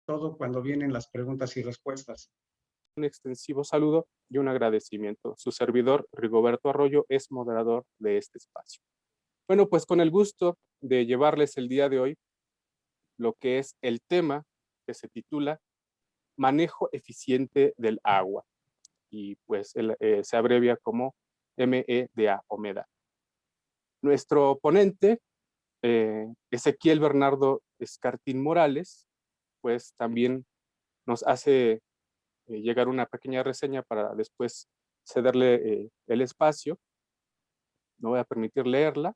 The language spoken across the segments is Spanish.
todo cuando vienen las preguntas y respuestas. Un extensivo saludo y un agradecimiento. Su servidor, Rigoberto Arroyo, es moderador de este espacio. Bueno, pues con el gusto de llevarles el día de hoy lo que es el tema que se titula Manejo eficiente del agua, y pues se abrevia como MEDA o MEDA. Nuestro ponente, Ezequiel Bernardo Escartín Morales, pues también nos hace llegar una pequeña reseña para después cederle el espacio. No voy a permitir leerla.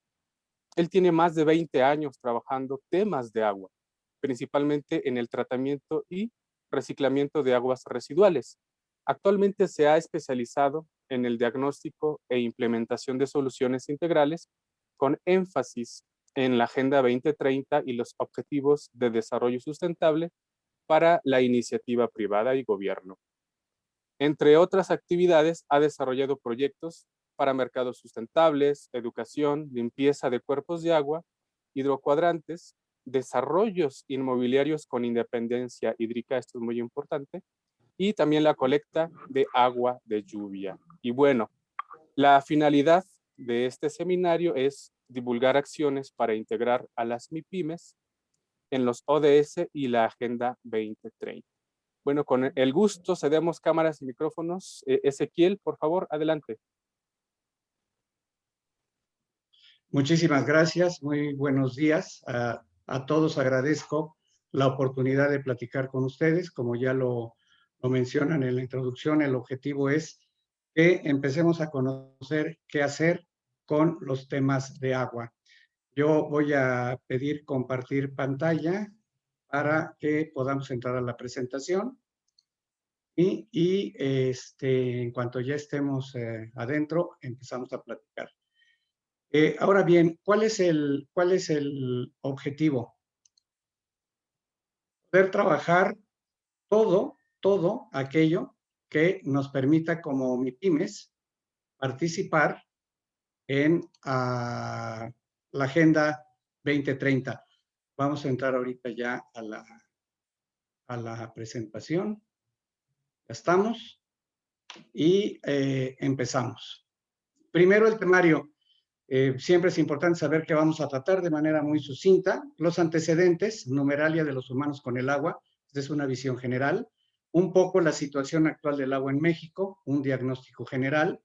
Él tiene más de 20 años trabajando temas de agua, principalmente en el tratamiento y reciclamiento de aguas residuales. Actualmente se ha especializado en el diagnóstico e implementación de soluciones integrales con énfasis en la Agenda 2030 y los Objetivos de Desarrollo Sustentable para la iniciativa privada y gobierno. Entre otras actividades, ha desarrollado proyectos para mercados sustentables, educación, limpieza de cuerpos de agua, hidrocuadrantes, desarrollos inmobiliarios con independencia hídrica, esto es muy importante, y también la colecta de agua de lluvia. Y bueno, la finalidad de este seminario es divulgar acciones para integrar a las MIPYMES en los ODS y la Agenda 2030. Bueno, con el gusto cedemos cámaras y micrófonos. Ezequiel, por favor, adelante. Muchísimas gracias, muy buenos días. A todos agradezco la oportunidad de platicar con ustedes. Como ya lo mencionan en la introducción, el objetivo es que empecemos a conocer qué hacer con los temas de agua. Yo voy a pedir compartir pantalla para que podamos entrar a la presentación. En cuanto ya estemos adentro, empezamos a platicar. Ahora bien, ¿cuál es el objetivo? Poder trabajar todo aquello que nos permita como MIPYMES participar en la Agenda 2030. Vamos a entrar ahorita ya a la presentación. Ya estamos y empezamos. Primero el temario. Siempre es importante saber que vamos a tratar de manera muy sucinta los antecedentes, numeralia de los humanos con el agua, esta es una visión general, un poco la situación actual del agua en México, un diagnóstico general,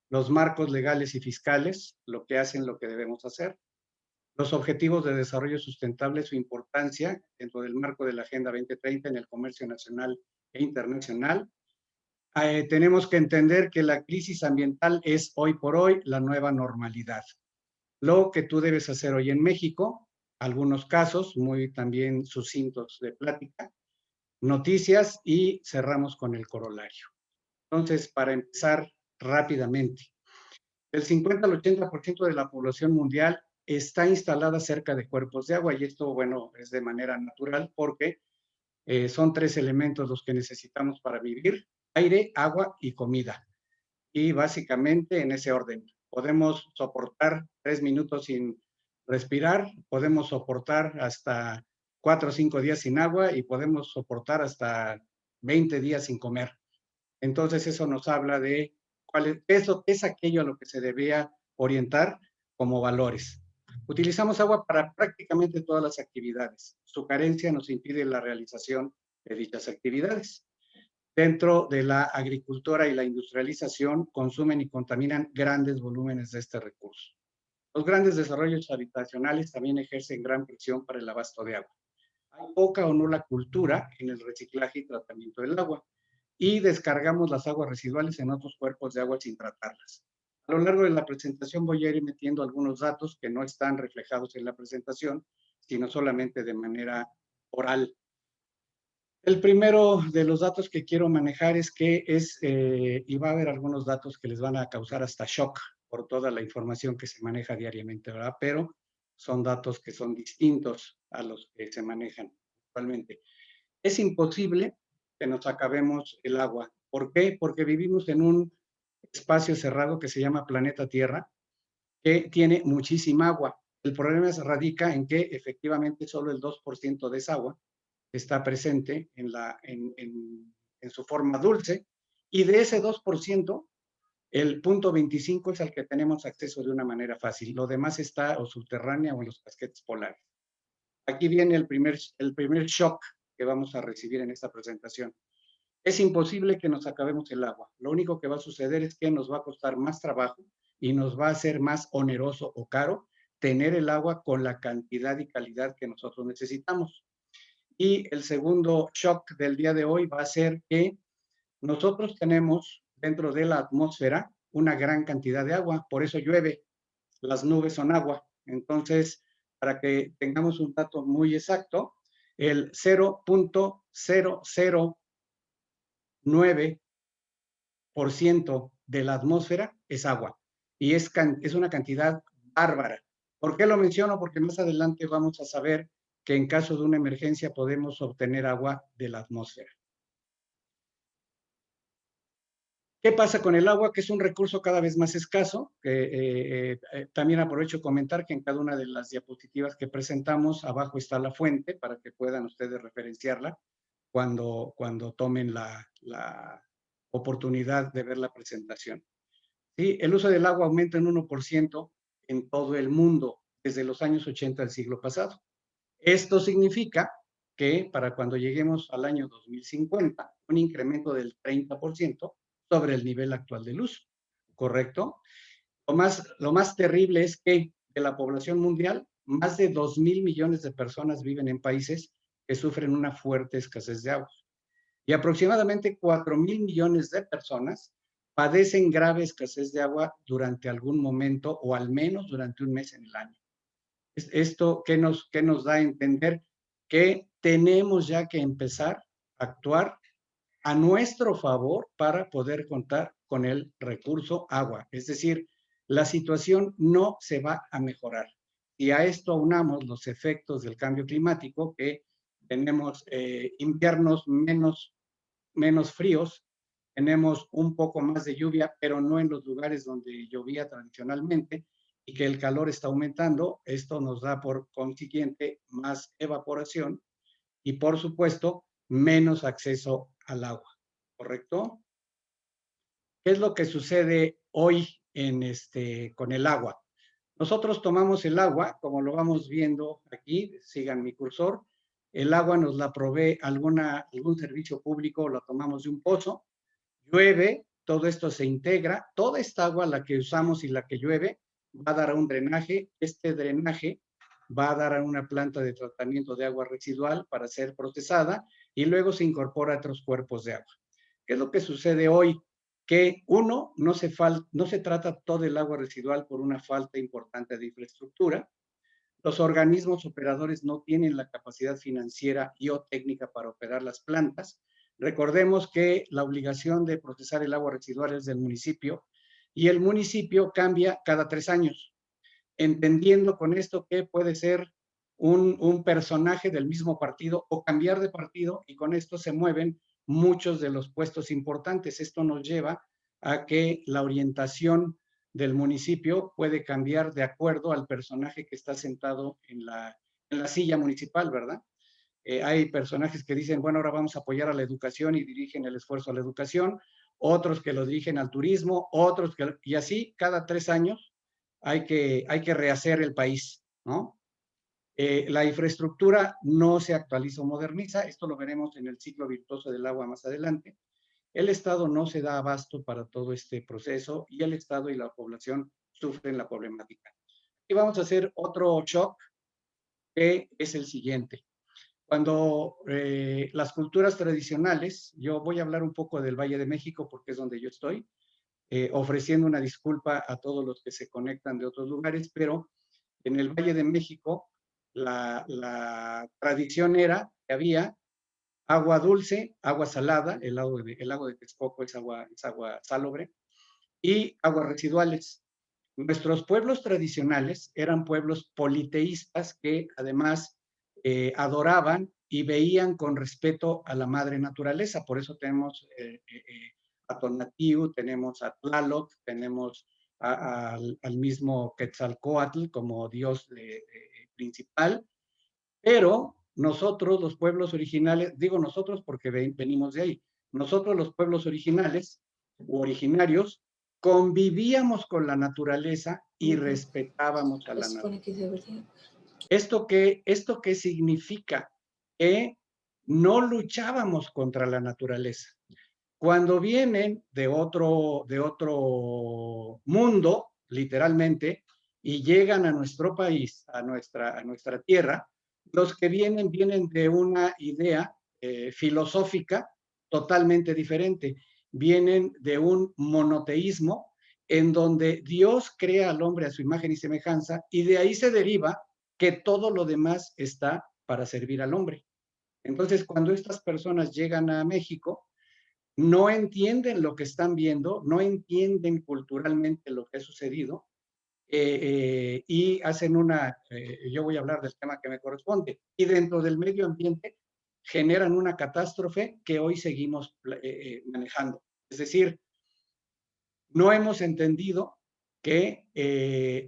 los marcos legales y fiscales, lo que hacen, lo que debemos hacer, los objetivos de desarrollo sustentable, su importancia dentro del marco de la Agenda 2030 en el comercio nacional e internacional. Tenemos que entender que la crisis ambiental es hoy por hoy la nueva normalidad. Lo que tú debes hacer hoy en México, algunos casos muy también sucintos de plática, noticias y cerramos con el corolario. Entonces, para empezar rápidamente, el 50 al 80% de la población mundial está instalada cerca de cuerpos de agua y esto, bueno, es de manera natural porque son tres elementos los que necesitamos para vivir: aire, agua y comida. Y básicamente en ese orden. Podemos soportar 3 minutos sin respirar, podemos soportar hasta 4 o 5 días sin agua y podemos soportar hasta 20 días sin comer. Entonces eso nos habla de cuál es aquello a lo que se debía orientar como valores. Utilizamos agua para prácticamente todas las actividades. Su carencia nos impide la realización de dichas actividades. Dentro de la agricultura y la industrialización consumen y contaminan grandes volúmenes de este recurso. Los grandes desarrollos habitacionales también ejercen gran presión para el abasto de agua. Hay poca o nula cultura en el reciclaje y tratamiento del agua y descargamos las aguas residuales en otros cuerpos de agua sin tratarlas. A lo largo de la presentación voy a ir metiendo algunos datos que no están reflejados en la presentación, sino solamente de manera oral. El primero de los datos que quiero manejar es que y va a haber algunos datos que les van a causar hasta shock por toda la información que se maneja diariamente, ¿verdad? Pero son datos que son distintos a los que se manejan actualmente. Es imposible que nos acabemos el agua. ¿Por qué? Porque vivimos en un espacio cerrado que se llama planeta Tierra, que tiene muchísima agua. El problema radica en que efectivamente solo el 2% de esa agua está presente en su forma dulce, y de ese 2%, el 0.25 es al que tenemos acceso de una manera fácil. Lo demás está o subterránea o en los casquetes polares. Aquí viene el primer shock que vamos a recibir en esta presentación. Es imposible que nos acabemos el agua. Lo único que va a suceder es que nos va a costar más trabajo y nos va a ser más oneroso o caro tener el agua con la cantidad y calidad que nosotros necesitamos. Y el segundo shock del día de hoy va a ser que nosotros tenemos dentro de la atmósfera una gran cantidad de agua, por eso llueve, las nubes son agua. Entonces, para que tengamos un dato muy exacto, el 0.009% de la atmósfera es agua y es una cantidad bárbara. ¿Por qué lo menciono? Porque más adelante vamos a saber que en caso de una emergencia podemos obtener agua de la atmósfera. ¿Qué pasa con el agua? Que es un recurso cada vez más escaso. También aprovecho comentar que en cada una de las diapositivas que presentamos, abajo está la fuente para que puedan ustedes referenciarla cuando tomen la oportunidad de ver la presentación. ¿Sí? El uso del agua aumenta en 1% en todo el mundo desde los años 80 del siglo pasado. Esto significa que para cuando lleguemos al año 2050, un incremento del 30% sobre el nivel actual del uso, ¿correcto? Lo más terrible es que de la población mundial, más de 2.000 millones de personas viven en países que sufren una fuerte escasez de agua. Y aproximadamente 4.000 millones de personas padecen grave escasez de agua durante algún momento o al menos durante un mes en el año. ¿Esto qué nos da a entender? Que tenemos ya que empezar a actuar a nuestro favor para poder contar con el recurso agua. Es decir, la situación no se va a mejorar. Y a esto aunamos los efectos del cambio climático, que tenemos inviernos menos fríos, tenemos un poco más de lluvia, pero no en los lugares donde llovía tradicionalmente, y que el calor está aumentando. Esto nos da por consiguiente más evaporación y, por supuesto, menos acceso al agua, ¿correcto? ¿Qué es lo que sucede hoy con el agua? Nosotros tomamos el agua, como lo vamos viendo aquí, sigan mi cursor, el agua nos la provee algún servicio público, la tomamos de un pozo, llueve, todo esto se integra, toda esta agua, la que usamos y la que llueve, va a dar a un drenaje, este drenaje va a dar a una planta de tratamiento de agua residual para ser procesada y luego se incorpora a otros cuerpos de agua. ¿Qué es lo que sucede hoy? Que uno, no se trata todo el agua residual por una falta importante de infraestructura. Los organismos operadores no tienen la capacidad financiera y o técnica para operar las plantas. Recordemos que la obligación de procesar el agua residual es del municipio y el municipio cambia cada 3 años, entendiendo con esto que puede ser un personaje del mismo partido o cambiar de partido, y con esto se mueven muchos de los puestos importantes. Esto nos lleva a que la orientación del municipio puede cambiar de acuerdo al personaje que está sentado en la silla municipal, ¿verdad? Hay personajes que dicen, bueno, ahora vamos a apoyar a la educación y dirigen el esfuerzo a la educación, otros que lo dirigen al turismo, y así cada 3 años hay que rehacer el país, ¿no? La infraestructura no se actualiza o moderniza, esto lo veremos en el ciclo virtuoso del agua más adelante. El Estado no se da abasto para todo este proceso y el Estado y la población sufren la problemática. Y vamos a hacer otro shock, que es el siguiente. Cuando las culturas tradicionales, yo voy a hablar un poco del Valle de México porque es donde yo estoy, ofreciendo una disculpa a todos los que se conectan de otros lugares, pero en el Valle de México la tradición era que había agua dulce, agua salada, el lago de Texcoco es agua salobre, y aguas residuales. Nuestros pueblos tradicionales eran pueblos politeístas que además adoraban y veían con respeto a la madre naturaleza. Por eso tenemos a Tonatiuh, tenemos a Tlaloc, tenemos al mismo Quetzalcóatl como dios principal, pero nosotros, los pueblos originales, digo nosotros porque venimos de ahí, nosotros los pueblos originales u originarios convivíamos con la naturaleza y respetábamos a la naturaleza. ¿Esto qué significa? Que no luchábamos contra la naturaleza. Cuando vienen de otro mundo, literalmente, y llegan a nuestro país, a nuestra tierra, los que vienen de una idea filosófica totalmente diferente. Vienen de un monoteísmo en donde Dios crea al hombre a su imagen y semejanza, y de ahí se deriva que todo lo demás está para servir al hombre. Entonces, cuando estas personas llegan a México, no entienden lo que están viendo, no entienden culturalmente lo que ha sucedido, y hacen yo voy a hablar del tema que me corresponde, y dentro del medio ambiente generan una catástrofe que hoy seguimos manejando. Es decir, no hemos entendido que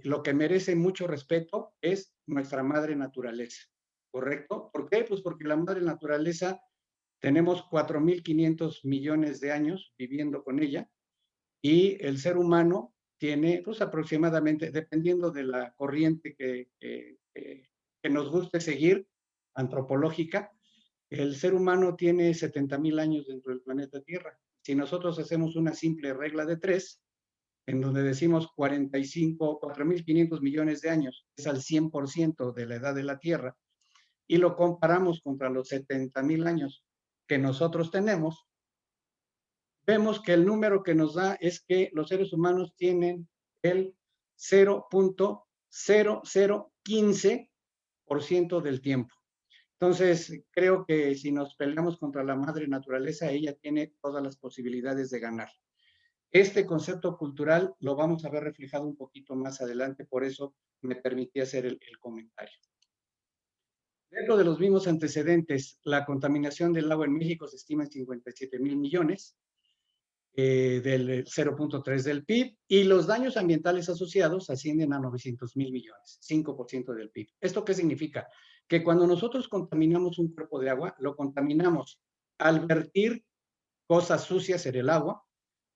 lo que merece mucho respeto es nuestra madre naturaleza, ¿correcto? ¿Por qué? Pues porque la madre naturaleza tenemos 4.500 millones de años viviendo con ella, y el ser humano tiene pues aproximadamente, dependiendo de la corriente que nos guste seguir, antropológica, el ser humano tiene 70.000 años dentro del planeta Tierra. Si nosotros hacemos una simple regla de 3, en donde decimos 4.500 millones de años, es al 100% de la edad de la Tierra, y lo comparamos contra los 70.000 años que nosotros tenemos, vemos que el número que nos da es que los seres humanos tienen el 0.0015% del tiempo. Entonces, creo que si nos peleamos contra la madre naturaleza, ella tiene todas las posibilidades de ganar. Este concepto cultural lo vamos a ver reflejado un poquito más adelante, por eso me permití hacer el comentario. Dentro de los mismos antecedentes, la contaminación del agua en México se estima en 57.000 millones, del 0.3 del PIB, y los daños ambientales asociados ascienden a 900.000 millones, 5% del PIB. ¿Esto qué significa? Que cuando nosotros contaminamos un cuerpo de agua, lo contaminamos al vertir cosas sucias en el agua,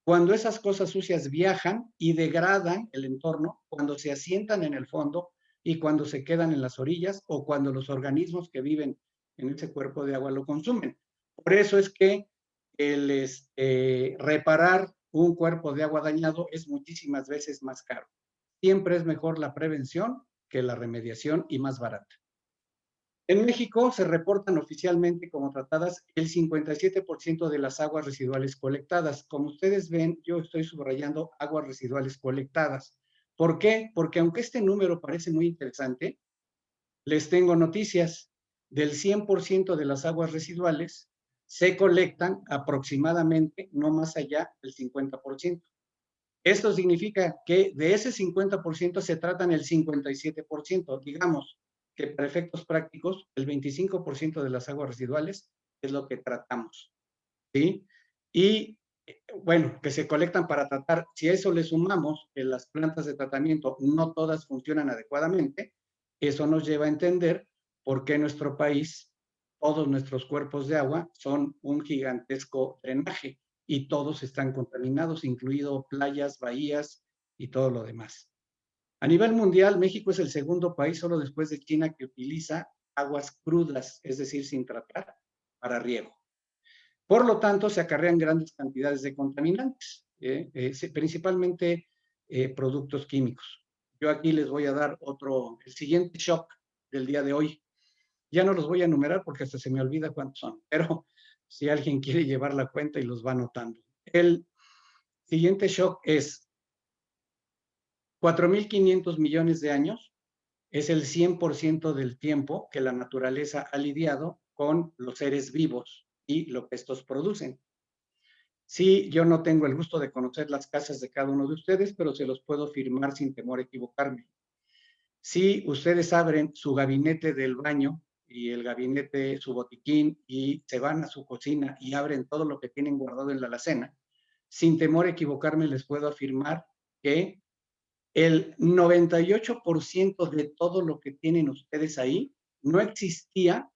cuando esas cosas sucias viajan y degradan el entorno, cuando se asientan en el fondo y cuando se quedan en las orillas, o cuando los organismos que viven en ese cuerpo de agua lo consumen. Por eso es que el reparar un cuerpo de agua dañado es muchísimas veces más caro. Siempre es mejor la prevención que la remediación, y más barata. En México se reportan oficialmente como tratadas el 57% de las aguas residuales colectadas. Como ustedes ven, yo estoy subrayando aguas residuales colectadas. ¿Por qué? Porque aunque este número parece muy interesante, les tengo noticias. Del 100% de las aguas residuales se colectan aproximadamente no más allá del 50%. Esto significa que de ese 50% se tratan el 57%. Digamos que para efectos prácticos, el 25% de las aguas residuales es lo que tratamos, ¿sí? Y bueno, que se colectan para tratar. Si a eso le sumamos que las plantas de tratamiento no todas funcionan adecuadamente, eso nos lleva a entender por qué en nuestro país todos nuestros cuerpos de agua son un gigantesco drenaje y todos están contaminados, incluido playas, bahías y todo lo demás. A nivel mundial, México es el segundo país, solo después de China, que utiliza aguas crudas, es decir, sin tratar, para riego. Por lo tanto, se acarrean grandes cantidades de contaminantes, principalmente productos químicos. Yo aquí les voy a dar el siguiente shock del día de hoy. Ya no los voy a enumerar porque hasta se me olvida cuántos son, pero si alguien quiere llevar la cuenta y los va anotando. El siguiente shock es 4.500 millones de años, es el 100% del tiempo que la naturaleza ha lidiado con los seres vivos y lo que estos producen. Sí, yo no tengo el gusto de conocer las casas de cada uno de ustedes, pero se los puedo firmar sin temor a equivocarme. Si ustedes abren su gabinete del baño y el gabinete, su botiquín, y se van a su cocina y abren todo lo que tienen guardado en la alacena, sin temor a equivocarme, les puedo afirmar que el 98% de todo lo que tienen ustedes ahí no existía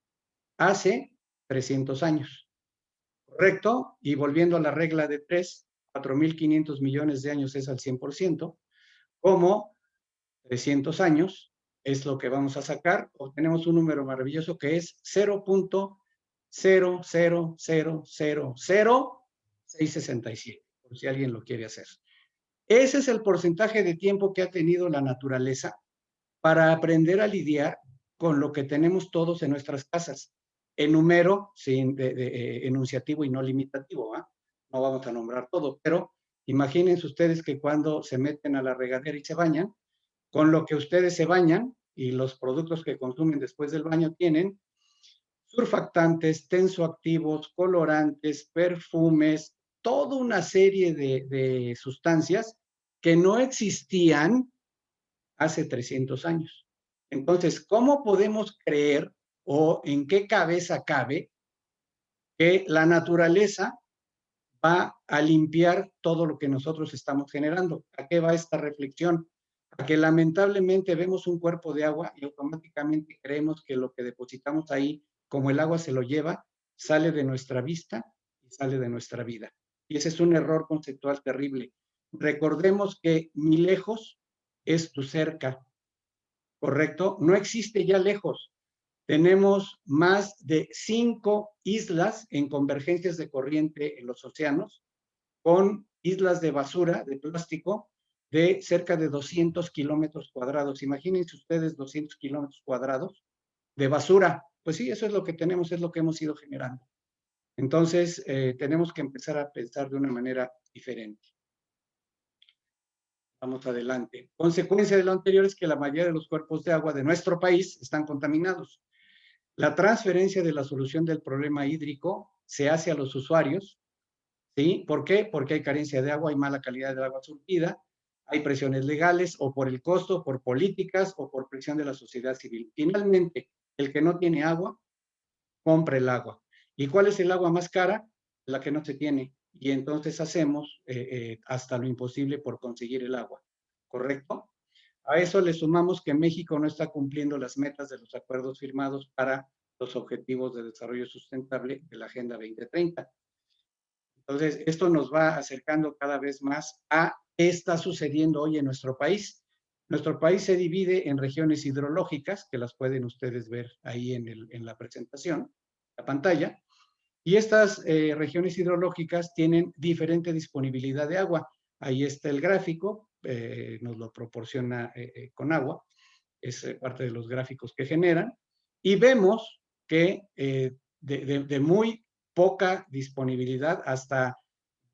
hace 300 años, ¿correcto? Y volviendo a la regla de 3, 4.500 millones de años es al 100%, como 300 años es lo que vamos a sacar, obtenemos un número maravilloso que es 0.0000667, por si alguien lo quiere hacer. Ese es el porcentaje de tiempo que ha tenido la naturaleza para aprender a lidiar con lo que tenemos todos en nuestras casas, en número, sin, enunciativo y no limitativo, ¿eh? No vamos a nombrar todo, pero imagínense ustedes que cuando se meten a la regadera y se bañan, con lo que ustedes se bañan y los productos que consumen después del baño tienen surfactantes, tensoactivos, colorantes, perfumes, toda una serie de sustancias que no existían hace 300 años. Entonces, ¿cómo podemos creer o en qué cabeza cabe que la naturaleza va a limpiar todo lo que nosotros estamos generando? ¿A qué va esta reflexión? A que lamentablemente vemos un cuerpo de agua y automáticamente creemos que lo que depositamos ahí, como el agua se lo lleva, sale de nuestra vista y sale de nuestra vida. Y ese es un error conceptual terrible. Recordemos que mi lejos es tu cerca, ¿correcto? No existe ya lejos. Tenemos más de 5 islas en convergencias de corriente en los océanos, con islas de basura, de plástico, de cerca de 200 kilómetros cuadrados. Imagínense ustedes 200 kilómetros cuadrados de basura. Pues sí, eso es lo que tenemos, es lo que hemos ido generando. Entonces, tenemos que empezar a pensar de una manera diferente. Vamos adelante. Consecuencia de lo anterior es que la mayoría de los cuerpos de agua de nuestro país están contaminados. La transferencia de la solución del problema hídrico se hace a los usuarios, ¿sí? ¿Por qué? Porque hay carencia de agua, hay mala calidad del agua surtida, hay presiones legales o por el costo, por políticas o por presión de la sociedad civil. Finalmente, el que no tiene agua, compra el agua. ¿Y cuál es el agua más cara? La que no se tiene. Y entonces hacemos hasta lo imposible por conseguir el agua, ¿correcto? A eso le sumamos que México no está cumpliendo las metas de los acuerdos firmados para los objetivos de desarrollo sustentable de la Agenda 2030. Entonces, esto nos va acercando cada vez más a qué está sucediendo hoy en nuestro país. Nuestro país se divide en regiones hidrológicas, que las pueden ustedes ver ahí en la presentación, la pantalla, y estas regiones hidrológicas tienen diferente disponibilidad de agua. Ahí está el gráfico, nos lo proporciona con agua, es parte de los gráficos que generan, y vemos que de muy poca disponibilidad hasta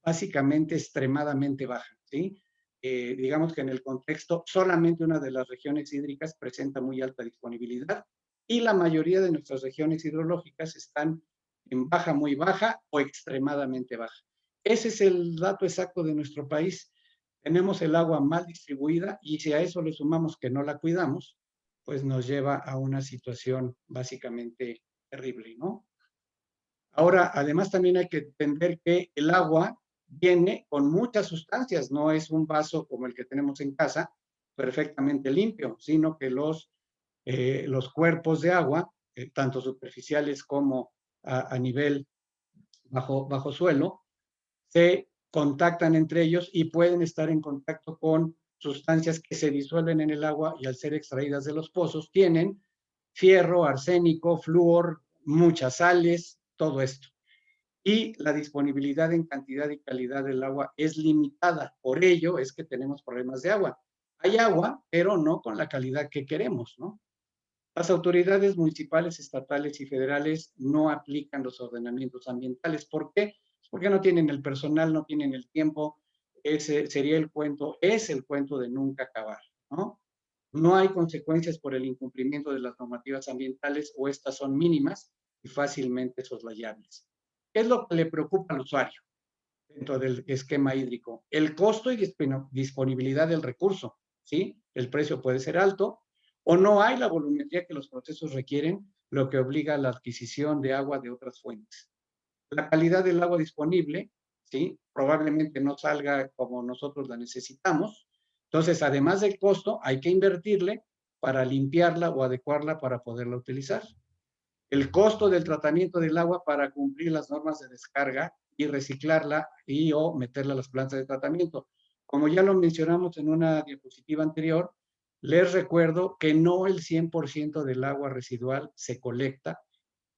básicamente extremadamente baja, ¿sí? Digamos que en el contexto solamente una de las regiones hídricas presenta muy alta disponibilidad y la mayoría de nuestras regiones hidrológicas están en baja, muy baja o extremadamente baja. Ese es el dato exacto de nuestro país. Tenemos el agua mal distribuida y si a eso le sumamos que no la cuidamos, pues nos lleva a una situación básicamente terrible, ¿no? Ahora, además también hay que entender que el agua viene con muchas sustancias, no es un vaso como el que tenemos en casa, perfectamente limpio, sino que los cuerpos de agua, tanto superficiales como a nivel bajo suelo, se contactan entre ellos y pueden estar en contacto con sustancias que se disuelven en el agua y al ser extraídas de los pozos tienen fierro, arsénico, flúor, muchas sales, todo esto. Y la disponibilidad en cantidad y calidad del agua es limitada. Por ello es que tenemos problemas de agua. Hay agua, pero no con la calidad que queremos, ¿no? Las autoridades municipales, estatales y federales no aplican los ordenamientos ambientales. ¿Por qué? Porque no tienen el personal, no tienen el tiempo. Ese sería el cuento, es el cuento de nunca acabar, ¿no? No hay consecuencias por el incumplimiento de las normativas ambientales o estas son mínimas y fácilmente soslayables. ¿Qué es lo que le preocupa al usuario dentro del esquema hídrico? El costo y disponibilidad del recurso, ¿sí? El precio puede ser alto o no hay la volumetría que los procesos requieren, lo que obliga a la adquisición de agua de otras fuentes. La calidad del agua disponible, ¿sí? Probablemente no salga como nosotros la necesitamos. Entonces, además del costo, hay que invertirle para limpiarla o adecuarla para poderla utilizar. el costo del tratamiento del agua para cumplir las normas de descarga y reciclarla y o meterla a las plantas de tratamiento. Como ya lo mencionamos en una diapositiva anterior, les recuerdo que no el 100% del agua residual se colecta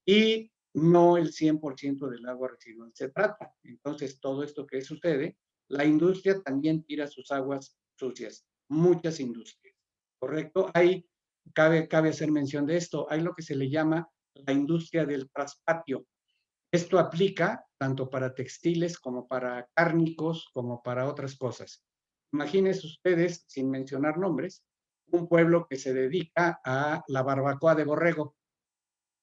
y no el 100% del agua residual se trata. Entonces, todo esto que sucede, la industria también tira sus aguas sucias, muchas industrias, ¿correcto? Cabe hacer mención de esto, hay lo que se le llama la industria del traspatio. Esto aplica tanto para textiles como para cárnicos, como para otras cosas. Imagínense ustedes, sin mencionar nombres, un pueblo que se dedica a la barbacoa de borrego,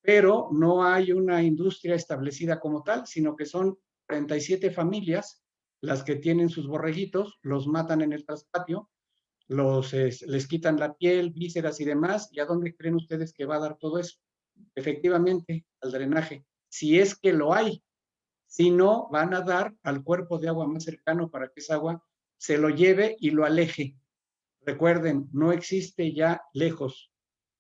pero no hay una industria establecida como tal, sino que son 37 familias las que tienen sus borreguitos, los matan en el traspatio, les quitan la piel, vísceras y demás, ¿y a dónde creen ustedes que va a dar todo eso? Efectivamente, al drenaje, si es que lo hay. Si no, van a dar al cuerpo de agua más cercano para que esa agua se lo lleve y lo aleje. Recuerden, no existe ya lejos.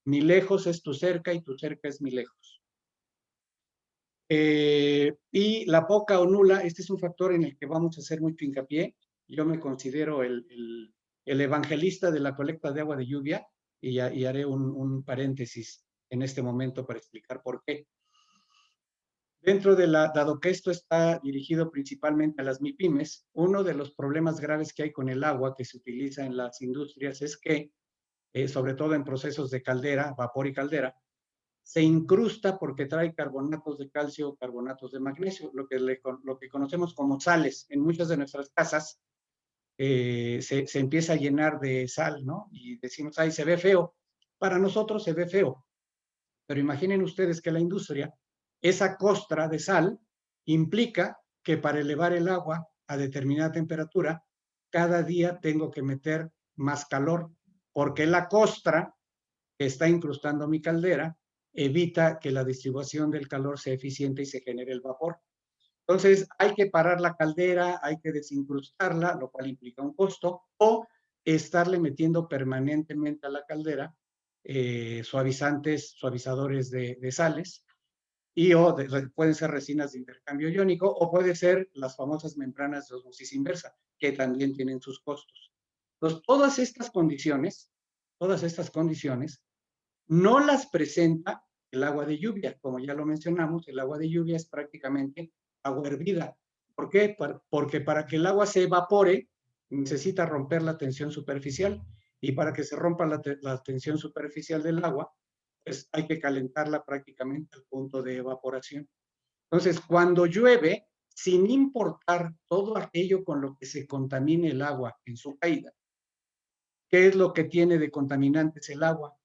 Mi lejos es tu cerca y tu cerca es mi lejos. Y la poca o nula, este es un factor en el que vamos a hacer mucho hincapié. Yo me considero el evangelista de la colecta de agua de lluvia y haré un paréntesis en este momento para explicar por qué. Dado que esto está dirigido principalmente a las MIPYMES, uno de los problemas graves que hay con el agua que se utiliza en las industrias es que, sobre todo en procesos de caldera, vapor y caldera, se incrusta porque trae carbonatos de calcio, carbonatos de magnesio, lo que conocemos como sales. En muchas de nuestras casas se empieza a llenar de sal, ¿no? Y decimos, ay, se ve feo. Para nosotros se ve feo, pero imaginen ustedes que la industria, esa costra de sal, implica que para elevar el agua a determinada temperatura, cada día tengo que meter más calor, porque la costra que está incrustando mi caldera evita que la distribución del calor sea eficiente y se genere el vapor. Entonces, hay que parar la caldera, hay que desincrustarla, lo cual implica un costo, o estarle metiendo permanentemente a la caldera suavizadores de sales, pueden ser resinas de intercambio iónico, o puede ser las famosas membranas de osmosis inversa, que también tienen sus costos. Entonces, todas estas condiciones, no las presenta el agua de lluvia. Como ya lo mencionamos, el agua de lluvia es prácticamente agua hervida. ¿Por qué? Porque para que el agua se evapore, necesita romper la tensión superficial. Y para que se rompa la tensión superficial del agua, pues hay que calentarla prácticamente al punto de evaporación. Entonces, cuando llueve, sin importar todo aquello con lo que se contamine el agua en su caída, ¿qué es lo que tiene de contaminantes el agua?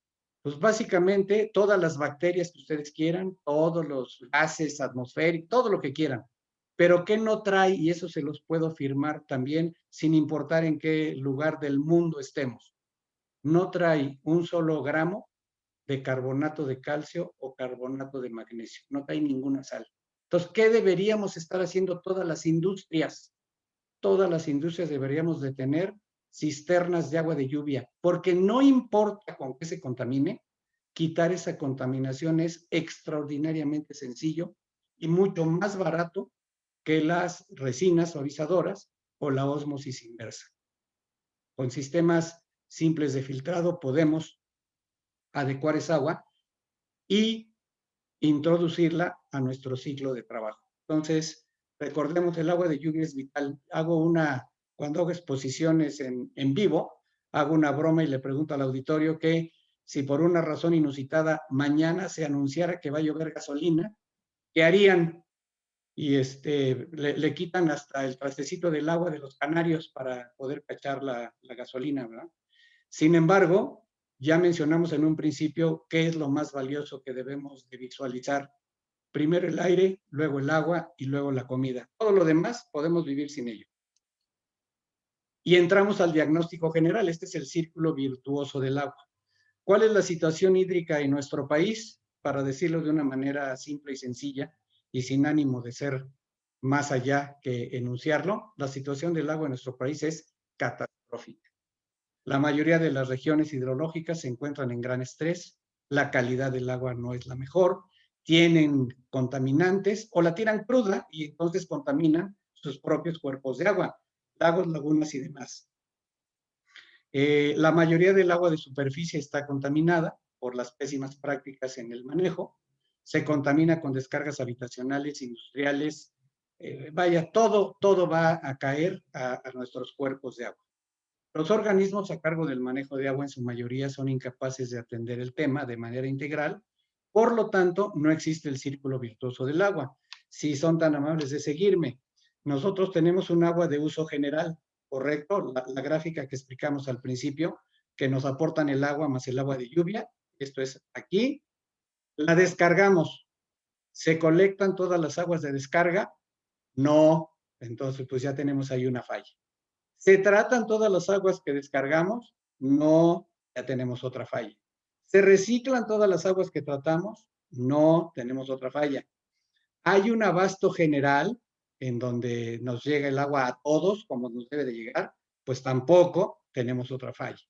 Pues básicamente todas las bacterias que ustedes quieran, todos los gases atmosféricos, todo lo que quieran. Pero ¿qué no trae? Y eso se los puedo afirmar también, sin importar en qué lugar del mundo estemos. No trae un solo gramo de carbonato de calcio o carbonato de magnesio. No trae ninguna sal. Entonces, ¿qué deberíamos estar haciendo todas las industrias? Todas las industrias deberíamos de tener cisternas de agua de lluvia, porque no importa con qué se contamine, quitar esa contaminación es extraordinariamente sencillo y mucho más barato que las resinas suavizadoras o la ósmosis inversa. Con sistemas simples de filtrado podemos adecuar esa agua y introducirla a nuestro ciclo de trabajo. Entonces, recordemos, el agua de lluvia es vital. Cuando hago exposiciones en vivo, hago una broma y le pregunto al auditorio que si por una razón inusitada mañana se anunciara que va a llover gasolina, ¿qué harían? Y le quitan hasta el trastecito del agua de los canarios para poder cachar la gasolina, ¿verdad? Sin embargo, ya mencionamos en un principio qué es lo más valioso que debemos de visualizar. Primero el aire, luego el agua y luego la comida. Todo lo demás podemos vivir sin ello. Y entramos al diagnóstico general. Este es el círculo virtuoso del agua. ¿Cuál es la situación hídrica en nuestro país? Para decirlo de una manera simple y sencilla y sin ánimo de ser más allá que enunciarlo, la situación del agua en nuestro país es catastrófica. La mayoría de las regiones hidrológicas se encuentran en gran estrés, la calidad del agua no es la mejor tienen contaminantes o la tiran cruda y entonces contaminan sus propios cuerpos de agua, lagos, lagunas y demás. La mayoría del agua de superficie está contaminada por las pésimas prácticas en el manejo. Se contamina con descargas habitacionales, industriales. Vaya, todo va a caer a nuestros cuerpos de agua. Los organismos a cargo del manejo de agua en su mayoría son incapaces de atender el tema de manera integral. Por lo tanto, no existe el círculo virtuoso del agua. Si son tan amables de seguirme, nosotros tenemos un agua de uso general, ¿correcto? La gráfica que explicamos al principio, que nos aportan el agua más el agua de lluvia. Esto es aquí. La descargamos. ¿Se colectan todas las aguas de descarga? No. Entonces, pues ya tenemos ahí una falla. ¿Se tratan todas las aguas que descargamos? No, ya tenemos otra falla. ¿Se reciclan todas las aguas que tratamos? No, tenemos otra falla. ¿Hay un abasto general en donde nos llega el agua a todos como nos debe de llegar? Pues tampoco, tenemos otra falla.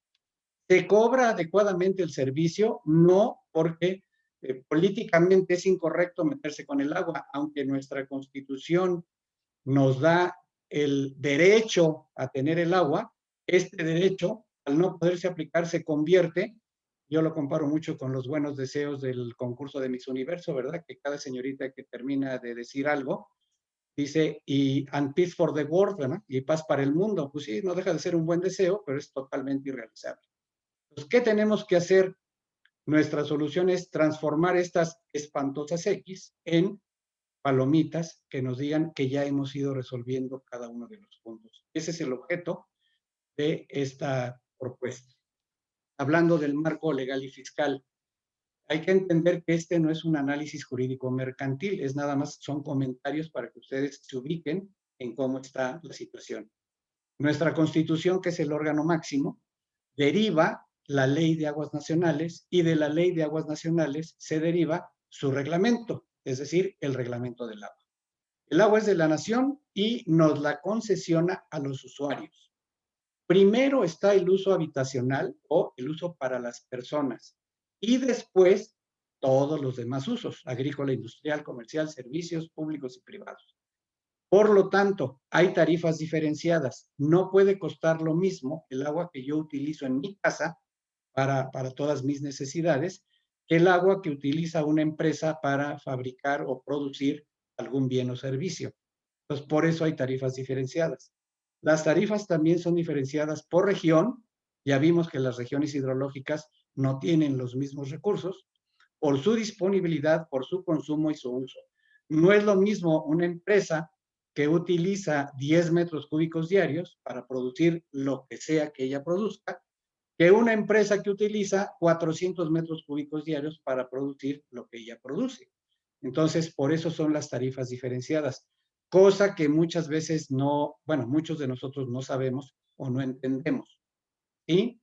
¿Se cobra adecuadamente el servicio? No, porque políticamente es incorrecto meterse con el agua, aunque nuestra Constitución nos da el derecho a tener el agua. Este derecho, al no poderse aplicar, se convierte, yo lo comparo mucho con los buenos deseos del concurso de Miss Universo, ¿verdad? Que cada señorita que termina de decir algo, dice, y and peace for the world, ¿verdad? Y paz para el mundo. Pues sí, no deja de ser un buen deseo, pero es totalmente irrealizable. Entonces, ¿qué tenemos que hacer? Nuestra solución es transformar estas espantosas X en palomitas que nos digan que ya hemos ido resolviendo cada uno de los puntos. Ese es el objeto de esta propuesta. Hablando del marco legal y fiscal, hay que entender que este no es un análisis jurídico mercantil, es nada más, son comentarios para que ustedes se ubiquen en cómo está la situación. Nuestra Constitución, que es el órgano máximo, deriva la Ley de Aguas Nacionales y de la Ley de Aguas Nacionales se deriva su reglamento, es decir, el reglamento del agua. El agua es de la nación y nos la concesiona a los usuarios. Primero está el uso habitacional o el uso para las personas y después todos los demás usos, agrícola, industrial, comercial, servicios públicos y privados. Por lo tanto, hay tarifas diferenciadas. No puede costar lo mismo el agua que yo utilizo en mi casa para todas mis necesidades que el agua que utiliza una empresa para fabricar o producir algún bien o servicio. Entonces, por eso hay tarifas diferenciadas. Las tarifas también son diferenciadas por región. Ya vimos que las regiones hidrológicas no tienen los mismos recursos por su disponibilidad, por su consumo y su uso. No es lo mismo una empresa que utiliza 10 metros cúbicos diarios para producir lo que sea que ella produzca, que una empresa que utiliza 400 metros cúbicos diarios para producir lo que ella produce. Entonces, por eso son las tarifas diferenciadas, cosa que muchas veces no, bueno, muchos de nosotros no sabemos o no entendemos. ¿Sí?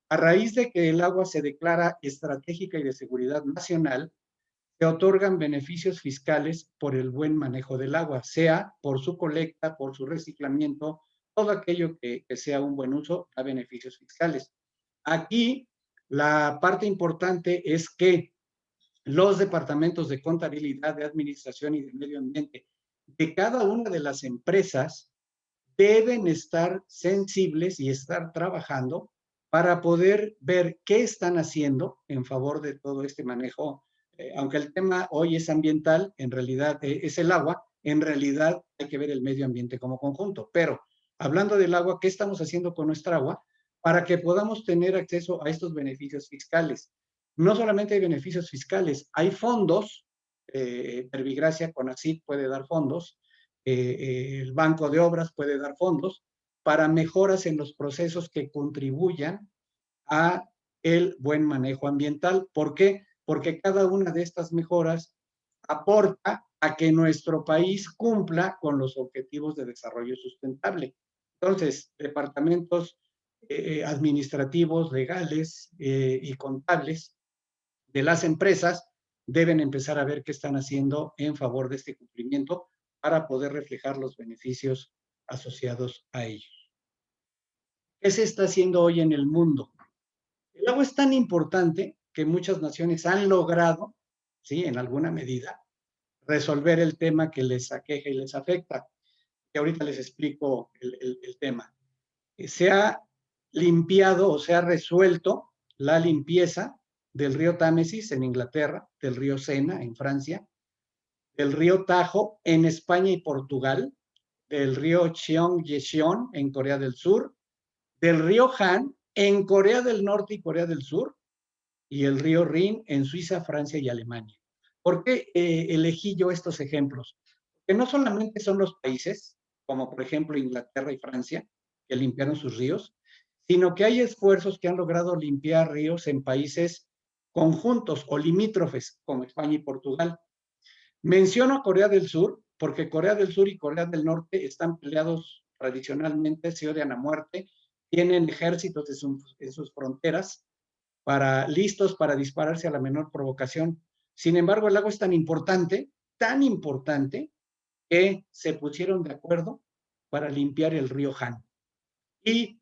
A raíz de que el agua se declara estratégica y de seguridad nacional, se otorgan beneficios fiscales por el buen manejo del agua, sea por su colecta, por su reciclamiento, todo aquello que sea un buen uso da beneficios fiscales. Aquí la parte importante es que los departamentos de contabilidad, de administración y de medio ambiente de cada una de las empresas deben estar sensibles y estar trabajando para poder ver qué están haciendo en favor de todo este manejo. Aunque el tema hoy es ambiental, en realidad es el agua, en realidad hay que ver el medio ambiente como conjunto. Pero hablando del agua, ¿qué estamos haciendo con nuestra agua para que podamos tener acceso a estos beneficios fiscales? No solamente hay beneficios fiscales, hay fondos, Verbigracia, CONACYT puede dar fondos, el Banco de Obras puede dar fondos para mejoras en los procesos que contribuyan a el buen manejo ambiental. ¿Por qué? Porque cada una de estas mejoras aporta a que nuestro país cumpla con los objetivos de desarrollo sustentable. Entonces, departamentos administrativos, legales y contables de las empresas deben empezar a ver qué están haciendo en favor de este cumplimiento para poder reflejar los beneficios asociados a ellos. ¿Qué se está haciendo hoy en el mundo? El agua es tan importante que muchas naciones han logrado ¿sí? En alguna medida, resolver el tema que les aqueja y les afecta. Y ahorita les explico el tema. Se ha limpiado o se ha resuelto la limpieza del río Támesis en Inglaterra, del río Sena en Francia, del río Tajo en España y Portugal, del río Cheongyecheon en Corea del Sur, del río Han en Corea del Norte y Corea del Sur, y el río Rin en Suiza, Francia y Alemania. ¿Por qué elegí yo estos ejemplos? Que no solamente son los países, como por ejemplo Inglaterra y Francia, que limpiaron sus ríos, sino que hay esfuerzos que han logrado limpiar ríos en países conjuntos o limítrofes, como España y Portugal. Menciono a Corea del Sur, porque Corea del Sur y Corea del Norte están peleados tradicionalmente, se odian a muerte, tienen ejércitos en sus fronteras, listos para dispararse a la menor provocación. Sin embargo, el lago es tan importante, que se pusieron de acuerdo para limpiar el río Han. Y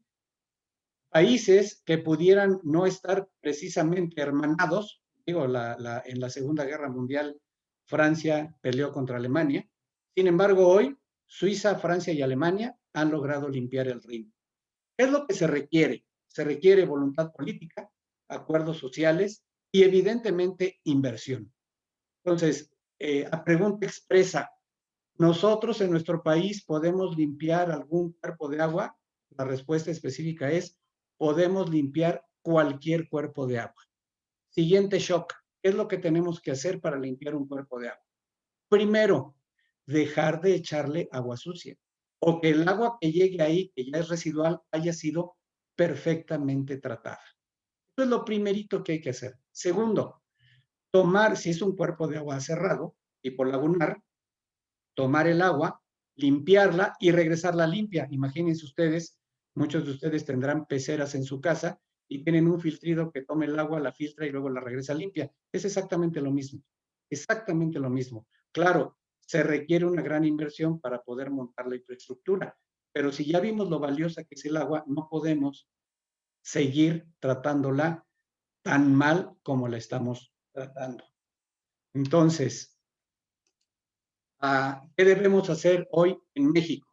países que pudieran no estar precisamente hermanados, digo, en la Segunda Guerra Mundial, Francia peleó contra Alemania. Sin embargo, hoy Suiza, Francia y Alemania han logrado limpiar el Rin. ¿Qué es lo que se requiere? Se requiere voluntad política, acuerdos sociales y evidentemente inversión. Entonces, a pregunta expresa, ¿nosotros en nuestro país podemos limpiar algún cuerpo de agua? La respuesta específica es, podemos limpiar cualquier cuerpo de agua. Siguiente shock, ¿qué es lo que tenemos que hacer para limpiar un cuerpo de agua? Primero, dejar de echarle agua sucia, o que el agua que llegue ahí, que ya es residual, haya sido perfectamente tratada. Eso es lo primerito que hay que hacer. Segundo, tomar, si es un cuerpo de agua cerrado, tipo lagunar, tomar el agua, limpiarla y regresarla limpia. Imagínense ustedes, muchos de ustedes tendrán peceras en su casa y tienen un filtrido que toma el agua, la filtra y luego la regresa limpia. Es exactamente lo mismo, exactamente lo mismo. Claro, se requiere una gran inversión para poder montar la infraestructura, pero si ya vimos lo valiosa que es el agua, no podemos seguir tratándola tan mal como la estamos tratando. Entonces, ¿qué debemos hacer hoy en México?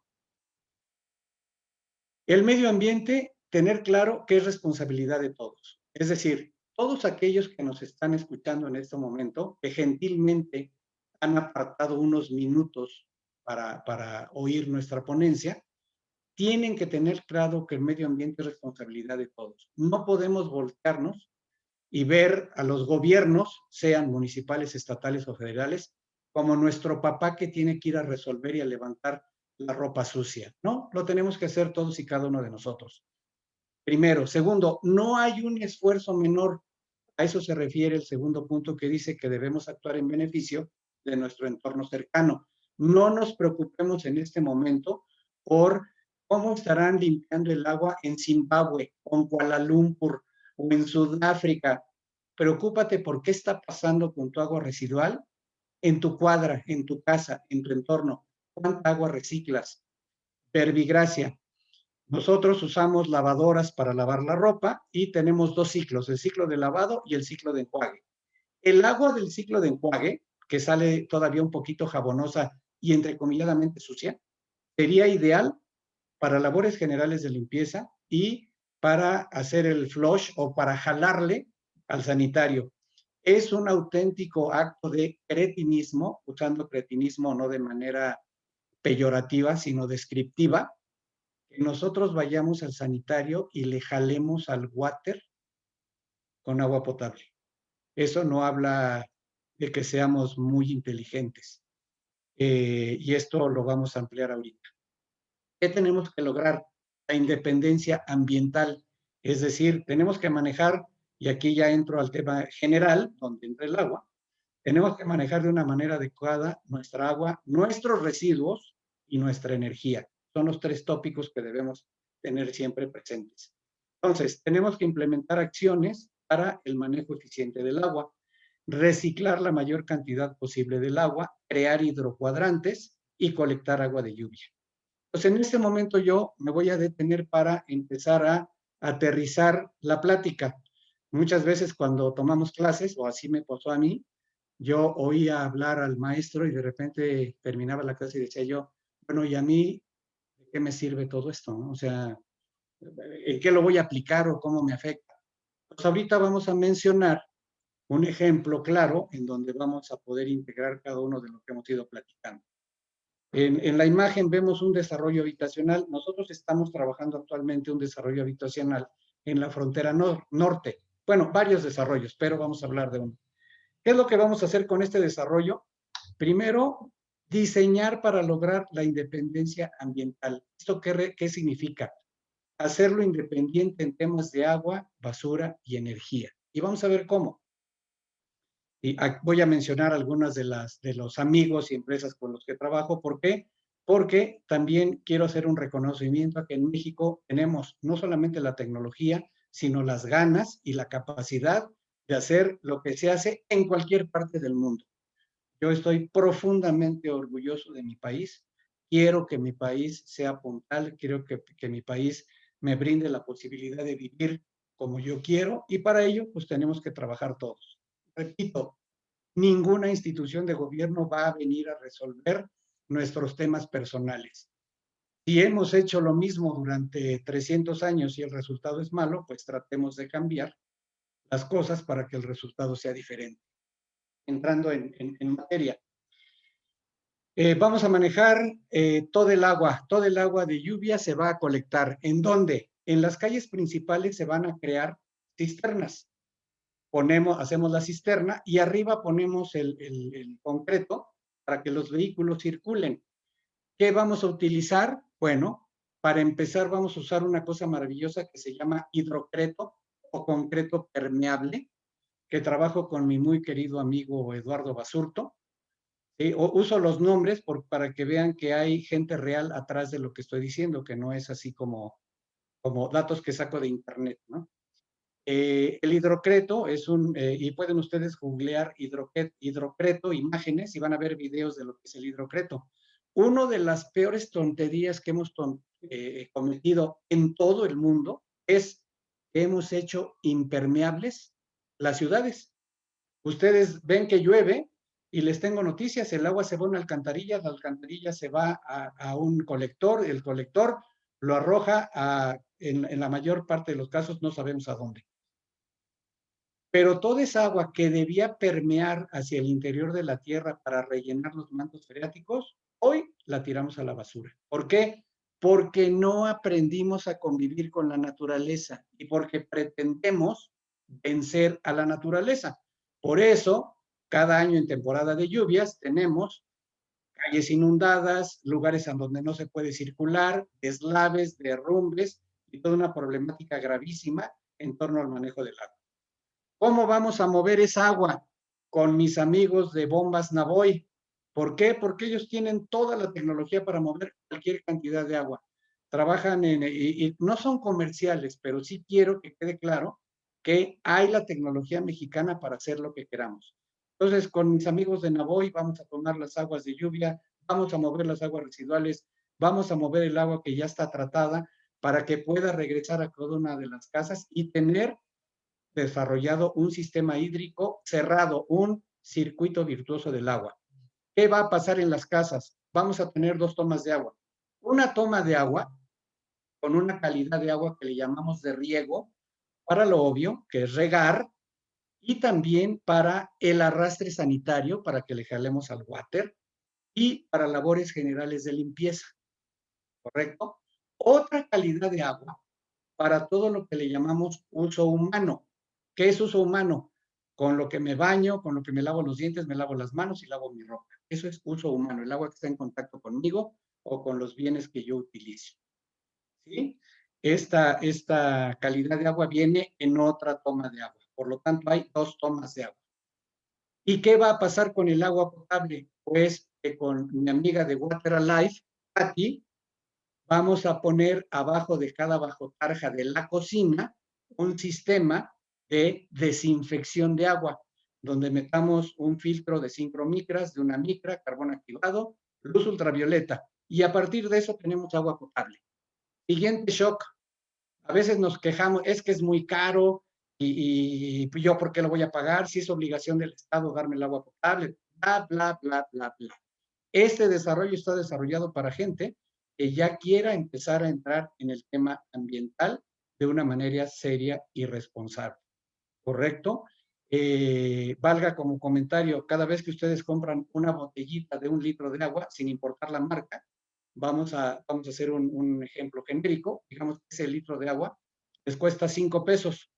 El medio ambiente, tener claro que es responsabilidad de todos. Es decir, todos aquellos que nos están escuchando en este momento, que gentilmente han apartado unos minutos para oír nuestra ponencia, tienen que tener claro que el medio ambiente es responsabilidad de todos. No podemos voltearnos y ver a los gobiernos, sean municipales, estatales o federales, como nuestro papá que tiene que ir a resolver y a levantar la ropa sucia. No, lo tenemos que hacer todos y cada uno de nosotros. Primero. Segundo, no hay un esfuerzo menor. A eso se refiere el segundo punto que dice que debemos actuar en beneficio de nuestro entorno cercano. No nos preocupemos en este momento por cómo estarán limpiando el agua en Zimbabue, o en Kuala Lumpur, o en Sudáfrica. Preocúpate por qué está pasando con tu agua residual en tu cuadra, en tu casa, en tu entorno. ¿Cuánta agua reciclas? Verbigracia. Nosotros usamos lavadoras para lavar la ropa y tenemos dos ciclos, el ciclo de lavado y el ciclo de enjuague. El agua del ciclo de enjuague, que sale todavía un poquito jabonosa y entrecomilladamente sucia, sería ideal para labores generales de limpieza y para hacer el flush o para jalarle al sanitario. Es un auténtico acto de cretinismo, usando cretinismo no de manera peyorativa, sino descriptiva, que nosotros vayamos al sanitario y le jalemos al water con agua potable. Eso no habla de que seamos muy inteligentes. Y esto lo vamos a ampliar ahorita. ¿Qué tenemos que lograr? La independencia ambiental. Es decir, tenemos que manejar, y aquí ya entro al tema general, donde entra el agua, tenemos que manejar de una manera adecuada nuestra agua, nuestros residuos y nuestra energía. Son los tres tópicos que debemos tener siempre presentes. Entonces, tenemos que implementar acciones para el manejo eficiente del agua, reciclar la mayor cantidad posible del agua, crear hidrocuadrantes y colectar agua de lluvia. Pues en este momento yo me voy a detener para empezar a aterrizar la plática. Muchas veces cuando tomamos clases, o así me pasó a mí, yo oía hablar al maestro y de repente terminaba la clase y decía yo, bueno, ¿y a mí de qué me sirve todo esto? ¿No? O sea, ¿en qué lo voy a aplicar o cómo me afecta? Pues ahorita vamos a mencionar un ejemplo claro en donde vamos a poder integrar cada uno de lo que hemos ido platicando. En la imagen vemos un desarrollo habitacional. Nosotros estamos trabajando actualmente un desarrollo habitacional en la frontera norte. Bueno, varios desarrollos, pero vamos a hablar de uno. ¿Qué es lo que vamos a hacer con este desarrollo? Primero, diseñar para lograr la independencia ambiental. ¿Esto qué significa? Hacerlo independiente en temas de agua, basura y energía. Y vamos a ver cómo. Y voy a mencionar algunas de los amigos y empresas con los que trabajo. ¿Por qué? Porque también quiero hacer un reconocimiento a que en México tenemos no solamente la tecnología, sino las ganas y la capacidad de hacer lo que se hace en cualquier parte del mundo. Yo estoy profundamente orgulloso de mi país. Quiero que mi país sea puntal, quiero que mi país me brinde la posibilidad de vivir como yo quiero y para ello pues tenemos que trabajar todos. Repito, ninguna institución de gobierno va a venir a resolver nuestros temas personales. Si hemos hecho lo mismo durante 300 años y el resultado es malo, pues tratemos de cambiar las cosas para que el resultado sea diferente. Entrando en materia, vamos a manejar todo el agua de lluvia se va a colectar. ¿En dónde? En las calles principales se van a crear cisternas. Hacemos la cisterna y arriba ponemos el concreto para que los vehículos circulen. ¿Qué vamos a utilizar? Bueno, para empezar vamos a usar una cosa maravillosa que se llama hidrocreto o concreto permeable, que trabajo con mi muy querido amigo Eduardo Basurto. ¿Sí? Uso los nombres para que vean que hay gente real atrás de lo que estoy diciendo, que no es así como datos que saco de internet, ¿no? El hidrocreto es y pueden ustedes googlear hidrocreto, imágenes, y van a ver videos de lo que es el hidrocreto. Una de las peores tonterías que hemos cometido en todo el mundo es que hemos hecho impermeables las ciudades. Ustedes ven que llueve y les tengo noticias, el agua se va a una alcantarilla, la alcantarilla se va a un colector, el colector lo arroja en la mayor parte de los casos no sabemos a dónde. Pero toda esa agua que debía permear hacia el interior de la tierra para rellenar los mantos freáticos, hoy la tiramos a la basura. ¿Por qué? Porque no aprendimos a convivir con la naturaleza y porque pretendemos vencer a la naturaleza. Por eso, cada año en temporada de lluvias tenemos calles inundadas, lugares en donde no se puede circular, deslaves, derrumbes y toda una problemática gravísima en torno al manejo del agua. ¿Cómo vamos a mover esa agua? Con mis amigos de Bombas Navoy. ¿Por qué? Porque ellos tienen toda la tecnología para mover cualquier cantidad de agua. Trabajan y no son comerciales, pero sí quiero que quede claro que hay la tecnología mexicana para hacer lo que queramos. Entonces, con mis amigos de Navoy vamos a tomar las aguas de lluvia, vamos a mover las aguas residuales, vamos a mover el agua que ya está tratada para que pueda regresar a cada una de las casas y tener desarrollado un sistema hídrico cerrado, un circuito virtuoso del agua. ¿Qué va a pasar en las casas? Vamos a tener dos tomas de agua. Una toma de agua con una calidad de agua que le llamamos de riego, para lo obvio, que es regar, y también para el arrastre sanitario, para que le jalemos al water, y para labores generales de limpieza, ¿correcto? Otra calidad de agua para todo lo que le llamamos uso humano. ¿Qué es uso humano? Con lo que me baño, con lo que me lavo los dientes, me lavo las manos y lavo mi ropa. Eso es uso humano, el agua que está en contacto conmigo o con los bienes que yo utilizo. ¿Sí? Esta calidad de agua viene en otra toma de agua. Por lo tanto, hay dos tomas de agua. ¿Y qué va a pasar con el agua potable? Pues que con mi amiga de Water Alive, Patti, vamos a poner abajo de cada bajotarja de la cocina un sistema de desinfección de agua, donde metamos un filtro de 5 micras, de una micra, carbón activado, luz ultravioleta, y a partir de eso tenemos agua potable. Siguiente shock. A veces nos quejamos, es que es muy caro, y yo, ¿por qué lo voy a pagar? Si es obligación del Estado darme el agua potable, bla, bla, bla, bla, bla. Este desarrollo está desarrollado para gente que ya quiera empezar a entrar en el tema ambiental de una manera seria y responsable, ¿correcto? Valga como comentario, cada vez que ustedes compran una botellita de 1 litro de agua, sin importar la marca, vamos a hacer un ejemplo genérico, digamos que ese litro de agua les cuesta 5 pesos.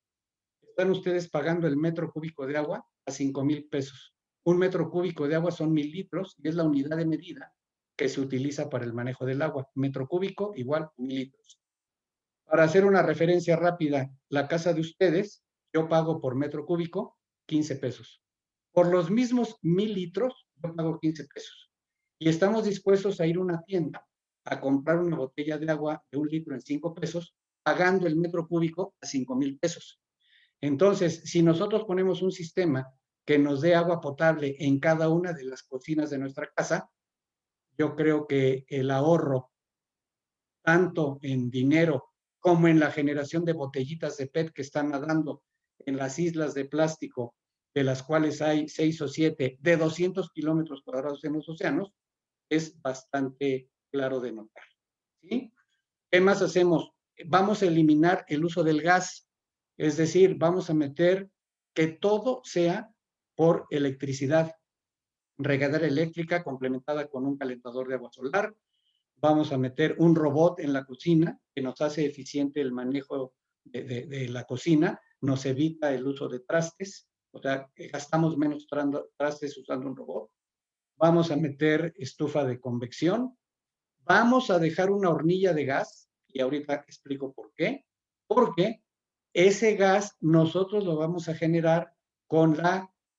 Están ustedes pagando el metro cúbico de agua a 5,000 pesos. 1 metro cúbico de agua son 1,000 litros y es la unidad de medida que se utiliza para el manejo del agua. Metro cúbico igual 1,000 litros. Para hacer una referencia rápida, la casa de ustedes, yo pago por metro cúbico 15 pesos. Por los mismos 1,000 litros, yo pago 15 pesos. Y estamos dispuestos a ir a una tienda a comprar una botella de agua de 1 litro en 5 pesos, pagando el metro cúbico a 5,000 pesos. Entonces, si nosotros ponemos un sistema que nos dé agua potable en cada una de las cocinas de nuestra casa, yo creo que el ahorro, tanto en dinero como en la generación de botellitas de PET que están nadando en las islas de plástico, de las cuales hay 6 o 7 de 200 kilómetros cuadrados en los océanos, es bastante claro de notar. ¿Sí? ¿Qué más hacemos? Vamos a eliminar el uso del gas, es decir, vamos a meter que todo sea por electricidad, regadera eléctrica complementada con un calentador de agua solar. Vamos a meter un robot en la cocina que nos hace eficiente el manejo de la cocina, nos evita el uso de trastes, o sea, gastamos menos trastes usando un robot. Vamos a meter estufa de convección. Vamos a dejar una hornilla de gas, y ahorita explico por qué. Porque ese gas nosotros lo vamos a generar con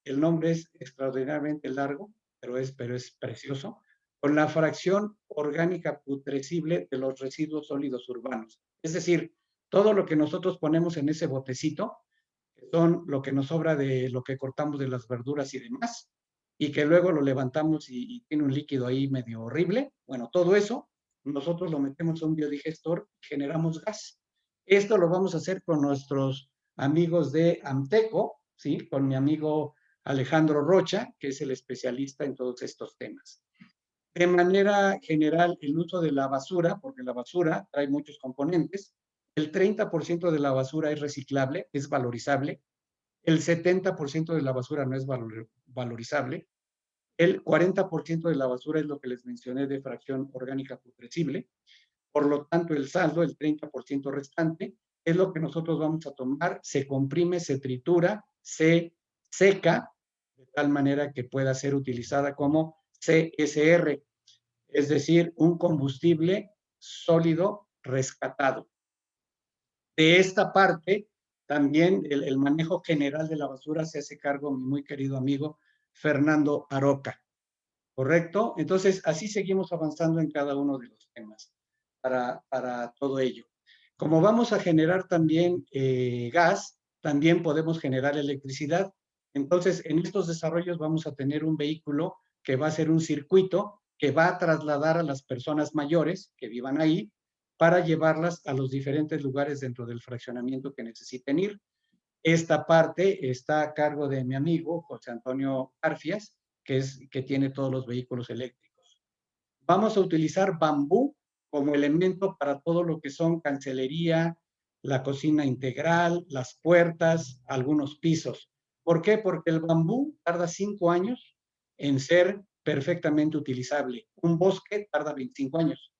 el nombre es extraordinariamente largo, pero es precioso, con la fracción orgánica putrescible de los residuos sólidos urbanos. Es decir, todo lo que nosotros ponemos en ese botecito, que son lo que nos sobra de lo que cortamos de las verduras y demás, y que luego lo levantamos y tiene un líquido ahí medio horrible, bueno, todo eso nosotros lo metemos a un biodigestor y generamos gas. Esto lo vamos a hacer con nuestros amigos de Amteco, ¿sí? Con mi amigo Alejandro Rocha, que es el especialista en todos estos temas. De manera general, el uso de la basura, porque la basura trae muchos componentes, el 30% de la basura es reciclable, es valorizable, el 70% de la basura no es valorizable, el 40% de la basura es lo que les mencioné de fracción orgánica putrescible, por lo tanto el saldo, el 30% restante, es lo que nosotros vamos a tomar, se comprime, se tritura, se seca, de tal manera que pueda ser utilizada como CSR, es decir, un combustible sólido rescatado. De esta parte, también el manejo general de la basura se hace cargo mi muy querido amigo Fernando Aroca, ¿correcto? Entonces, así seguimos avanzando en cada uno de los temas para todo ello. Como vamos a generar también gas, también podemos generar electricidad. Entonces, en estos desarrollos vamos a tener un vehículo que va a ser un circuito que va a trasladar a las personas mayores que vivan ahí para llevarlas a los diferentes lugares dentro del fraccionamiento que necesiten ir. Esta parte está a cargo de mi amigo José Antonio Arfias, que tiene todos los vehículos eléctricos. Vamos a utilizar bambú como elemento para todo lo que son cancelería, la cocina integral, las puertas, algunos pisos. ¿Por qué? Porque el bambú tarda 5 años en ser perfectamente utilizable. Un bosque tarda 25 años.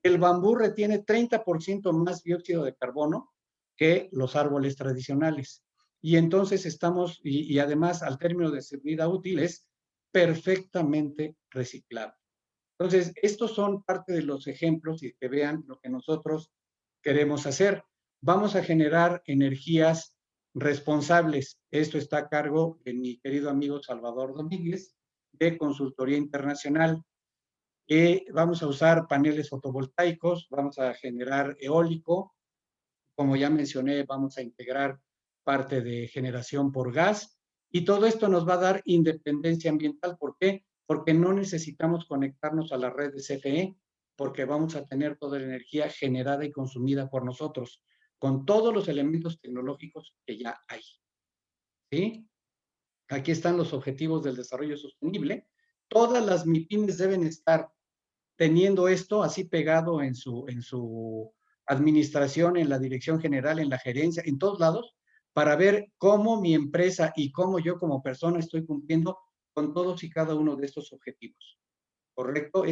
El bambú retiene 30% más dióxido de carbono que los árboles tradicionales. Y entonces estamos, y además al término de su vida útil es perfectamente reciclable. Entonces, estos son parte de los ejemplos y que vean lo que nosotros queremos hacer. Vamos a generar energías responsables. Esto está a cargo de mi querido amigo Salvador Domínguez, de Consultoría Internacional. Vamos a usar paneles fotovoltaicos, vamos a generar eólico. Como ya mencioné, vamos a integrar parte de generación por gas y todo esto nos va a dar independencia ambiental. ¿Por qué? Porque no necesitamos conectarnos a la red de CFE, porque vamos a tener toda la energía generada y consumida por nosotros. con todos los elementos tecnológicos que ya hay. ¿Sí? Aquí están los objetivos del desarrollo sostenible. Todas las MIPIMES deben estar teniendo esto así pegado en su administración, en la dirección general, en la gerencia, en todos lados, para ver cómo mi empresa y cómo yo como persona estoy cumpliendo con todos y cada uno de estos objetivos. ¿Correcto?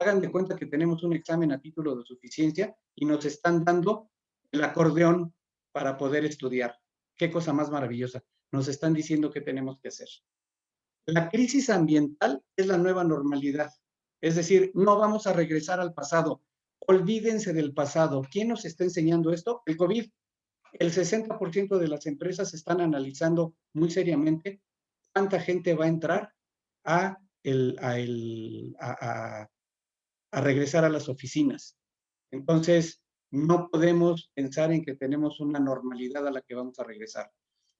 Hagan de cuenta que tenemos un examen a título de suficiencia y nos están dando el acordeón para poder estudiar. Qué cosa más maravillosa. Nos están diciendo qué tenemos que hacer. La crisis ambiental es la nueva normalidad. Es decir, no vamos a regresar al pasado. Olvídense del pasado. ¿Quién nos está enseñando esto? El COVID. El 60% de las empresas están analizando muy seriamente cuánta gente va a entrar a, a regresar a las oficinas. Entonces, no podemos pensar en que tenemos una normalidad a la que vamos a regresar.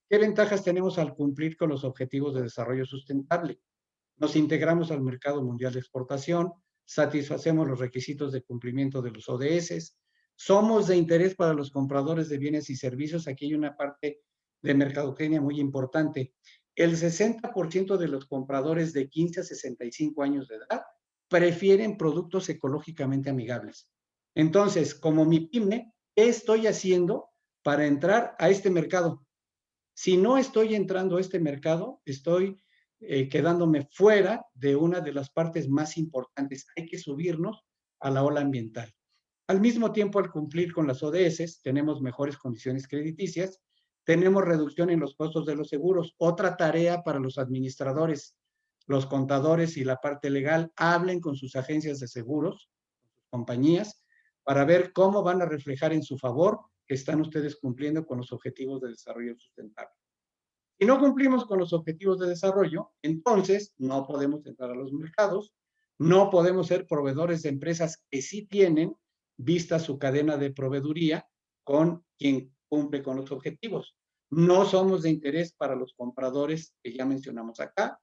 ¿Qué ventajas tenemos al cumplir con los objetivos de desarrollo sustentable? Nos integramos al mercado mundial de exportación, satisfacemos los requisitos de cumplimiento de los ODS, somos de interés para los compradores de bienes y servicios. Aquí hay una parte de mercadotecnia muy importante. El 60% de los compradores de 15 a 65 años de edad prefieren productos ecológicamente amigables. Entonces, como mi pyme, ¿qué estoy haciendo para entrar a este mercado? Si no estoy entrando a este mercado, estoy quedándome fuera de una de las partes más importantes. Hay que subirnos a la ola ambiental. Al mismo tiempo, al cumplir con las ODS, tenemos mejores condiciones crediticias, tenemos reducción en los costos de los seguros. Otra tarea para los administradores, los contadores y la parte legal, hablen con sus agencias de seguros, sus compañías, para ver cómo van a reflejar en su favor que están ustedes cumpliendo con los objetivos de desarrollo sustentable. Si no cumplimos con los objetivos de desarrollo, entonces no podemos entrar a los mercados, no podemos ser proveedores de empresas que sí tienen vista su cadena de proveeduría con quien cumple con los objetivos. No somos de interés para los compradores que ya mencionamos acá.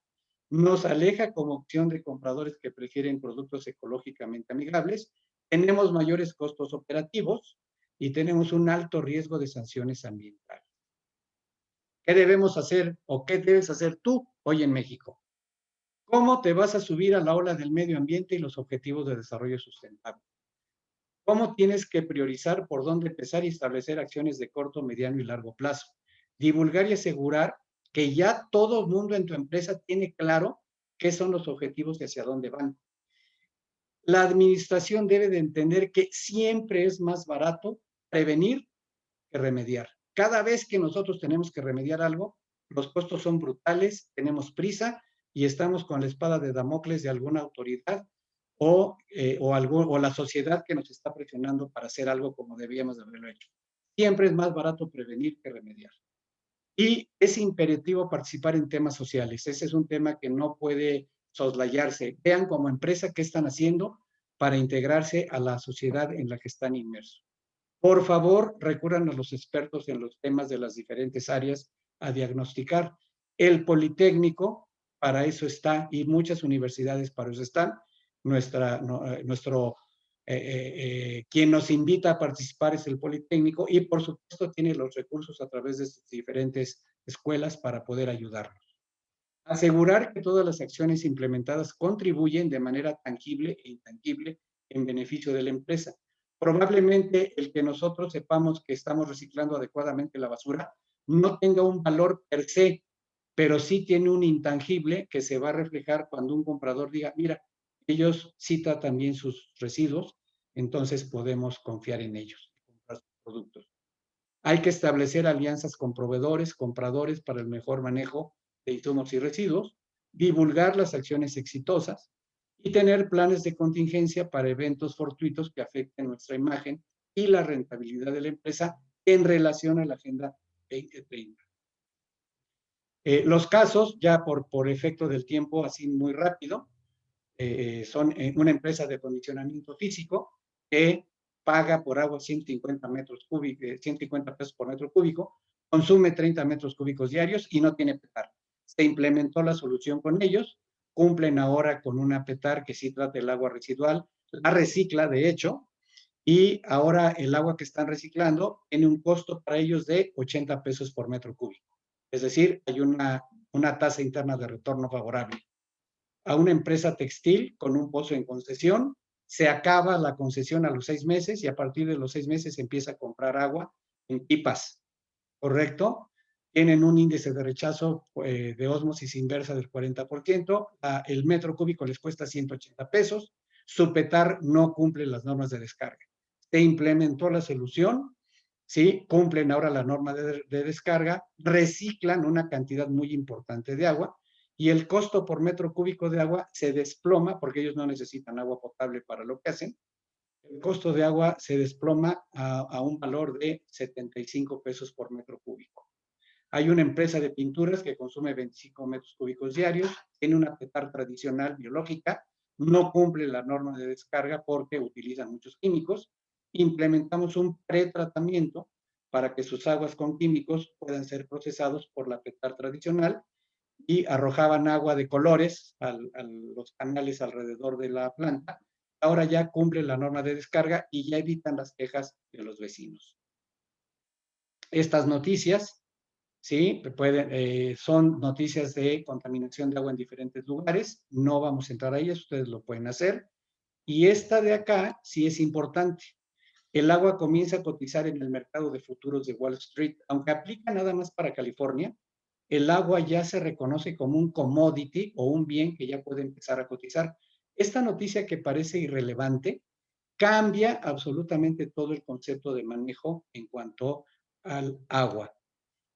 Nos aleja como opción de compradores que prefieren productos ecológicamente amigables. Tenemos mayores costos operativos y tenemos un alto riesgo de sanciones ambientales. ¿Qué debemos hacer o qué debes hacer tú hoy en México? ¿Cómo te vas a subir a la ola del medio ambiente y los objetivos de desarrollo sustentable? ¿Cómo tienes que priorizar por dónde empezar y establecer acciones de corto, mediano y largo plazo? Divulgar y asegurar que ya todo el mundo en tu empresa tiene claro qué son los objetivos y hacia dónde van. La administración debe de entender que siempre es más barato prevenir que remediar. Cada vez que nosotros tenemos que remediar algo, los costos son brutales, tenemos prisa y estamos con la espada de Damocles de alguna autoridad o la sociedad que nos está presionando para hacer algo como debíamos de haberlo hecho. Siempre es más barato prevenir que remediar. Y es imperativo participar en temas sociales. Ese es un tema que no puede soslayarse. Vean como empresa qué están haciendo para integrarse a la sociedad en la que están inmersos. Por favor, recurran a los expertos en los temas de las diferentes áreas a diagnosticar. El Politécnico para eso está y muchas universidades para eso están. Quien nos invita a participar es el Politécnico y por supuesto tiene los recursos a través de sus diferentes escuelas para poder ayudarnos. Asegurar que todas las acciones implementadas contribuyen de manera tangible e intangible en beneficio de la empresa. Probablemente el que nosotros sepamos que estamos reciclando adecuadamente la basura no tenga un valor per se, pero sí tiene un intangible que se va a reflejar cuando un comprador diga, mira, ellos sí tratan bien sus residuos, entonces podemos confiar en ellos y comprar sus productos. Hay que establecer alianzas con proveedores, compradores para el mejor manejo de insumos y residuos, divulgar las acciones exitosas y tener planes de contingencia para eventos fortuitos que afecten nuestra imagen y la rentabilidad de la empresa en relación a la Agenda 2030. Los casos, ya por efecto del tiempo, así muy rápido, son una empresa de acondicionamiento físico que paga por agua 150 metros cúbicos, 150 pesos por metro cúbico, consume 30 metros cúbicos diarios y no tiene PETAR. Se implementó la solución con ellos, cumplen ahora con una PETAR que sí trata el agua residual, la recicla de hecho, y ahora el agua que están reciclando tiene un costo para ellos de 80 pesos por metro cúbico. Es decir, hay una tasa interna de retorno favorable. A una empresa textil con un pozo en concesión, se acaba la concesión a los 6 meses y a partir de los 6 meses se empieza a comprar agua en pipas, ¿correcto? Tienen un índice de rechazo de ósmosis inversa del 40%, el metro cúbico les cuesta 180 pesos, su PETAR no cumple las normas de descarga. Se implementó la solución, ¿sí? Cumplen ahora la norma de descarga, reciclan una cantidad muy importante de agua y el costo por metro cúbico de agua se desploma porque ellos no necesitan agua potable para lo que hacen. El costo de agua se desploma a un valor de 75 pesos por metro cúbico. Hay una empresa de pinturas que consume 25 metros cúbicos diarios, tiene una PETAR tradicional biológica, no cumple la norma de descarga porque utiliza muchos químicos. Implementamos un pretratamiento para que sus aguas con químicos puedan ser procesados por la PETAR tradicional y arrojaban agua de colores a los canales alrededor de la planta. Ahora ya cumple la norma de descarga y ya evitan las quejas de los vecinos. Estas noticias, ¿sí? Son noticias de contaminación de agua en diferentes lugares. No vamos a entrar a ellas, ustedes lo pueden hacer. Y esta de acá sí es importante. El agua comienza a cotizar en el mercado de futuros de Wall Street. Aunque aplica nada más para California, el agua ya se reconoce como un commodity o un bien que ya puede empezar a cotizar. Esta noticia que parece irrelevante cambia absolutamente todo el concepto de manejo en cuanto al agua.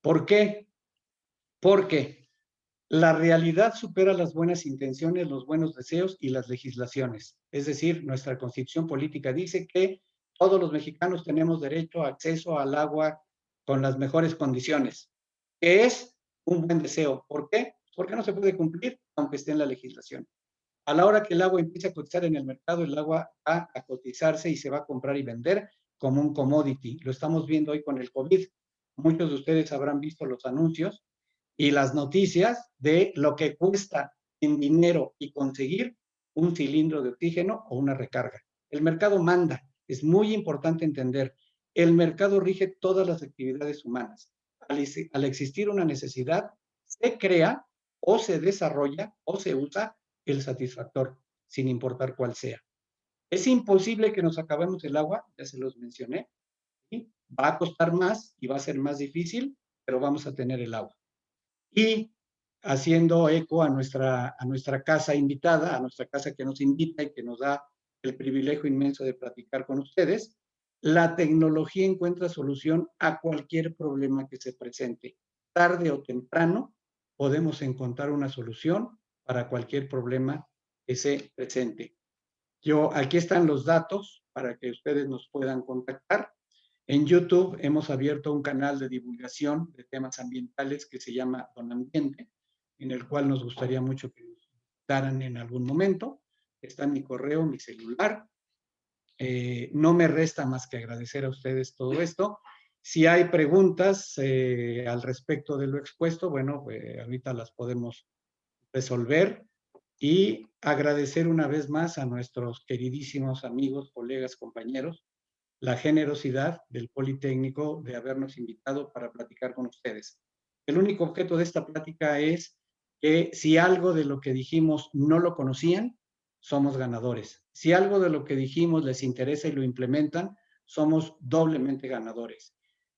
¿Por qué? Porque la realidad supera las buenas intenciones, los buenos deseos y las legislaciones. Es decir, nuestra constitución política dice que todos los mexicanos tenemos derecho a acceso al agua con las mejores condiciones, que es un buen deseo. ¿Por qué? Porque no se puede cumplir aunque esté en la legislación. A la hora que el agua empiece a cotizar en el mercado, el agua va a cotizarse y se va a comprar y vender como un commodity. Lo estamos viendo hoy con el COVID. Muchos de ustedes habrán visto los anuncios y las noticias de lo que cuesta en dinero y conseguir un cilindro de oxígeno o una recarga. El mercado manda, es muy importante entender, el mercado rige todas las actividades humanas. Al existir una necesidad, se crea o se desarrolla o se usa el satisfactor, sin importar cuál sea. Es imposible que nos acabemos el agua, ya se los mencioné, ¿sí? Va a costar más y va a ser más difícil, pero vamos a tener el agua. Y haciendo eco a nuestra casa invitada, a nuestra casa que nos invita y que nos da el privilegio inmenso de platicar con ustedes, la tecnología encuentra solución a cualquier problema que se presente. Tarde o temprano podemos encontrar una solución para cualquier problema que se presente. Aquí están los datos para que ustedes nos puedan contactar. En YouTube hemos abierto un canal de divulgación de temas ambientales que se llama Don Ambiente, en el cual nos gustaría mucho que nos daran en algún momento. Está mi correo, mi celular. No me resta más que agradecer a ustedes todo esto. Si hay preguntas al respecto de lo expuesto, bueno, ahorita las podemos resolver y agradecer una vez más a nuestros queridísimos amigos, colegas, compañeros, la generosidad del Politécnico de habernos invitado para platicar con ustedes. El único objeto de esta plática es que si algo de lo que dijimos no lo conocían, somos ganadores. Si algo de lo que dijimos les interesa y lo implementan, somos doblemente ganadores.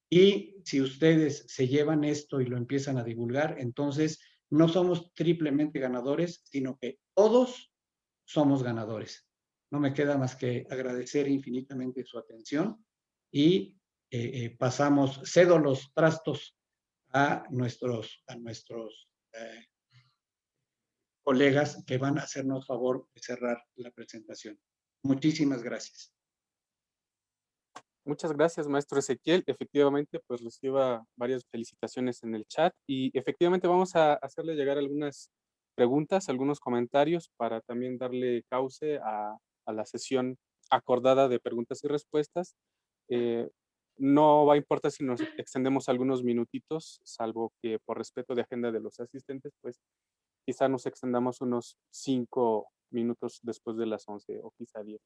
Y si ustedes se llevan esto y lo empiezan a divulgar, entonces no somos triplemente ganadores, sino que todos somos ganadores. No me queda más que agradecer infinitamente su atención y cedo los trastos a nuestros colegas que van a hacernos favor de cerrar la presentación. Muchísimas gracias. Muchas gracias, maestro Ezequiel. Efectivamente, pues reciba varias felicitaciones en el chat y efectivamente vamos a hacerle llegar algunas preguntas, algunos comentarios para también darle cauce a la sesión acordada de preguntas y respuestas. No va a importar si nos extendemos algunos minutitos, salvo que por respeto de agenda de los asistentes, pues quizá nos extendamos unos 5 minutos después de las 11 o quizá 10.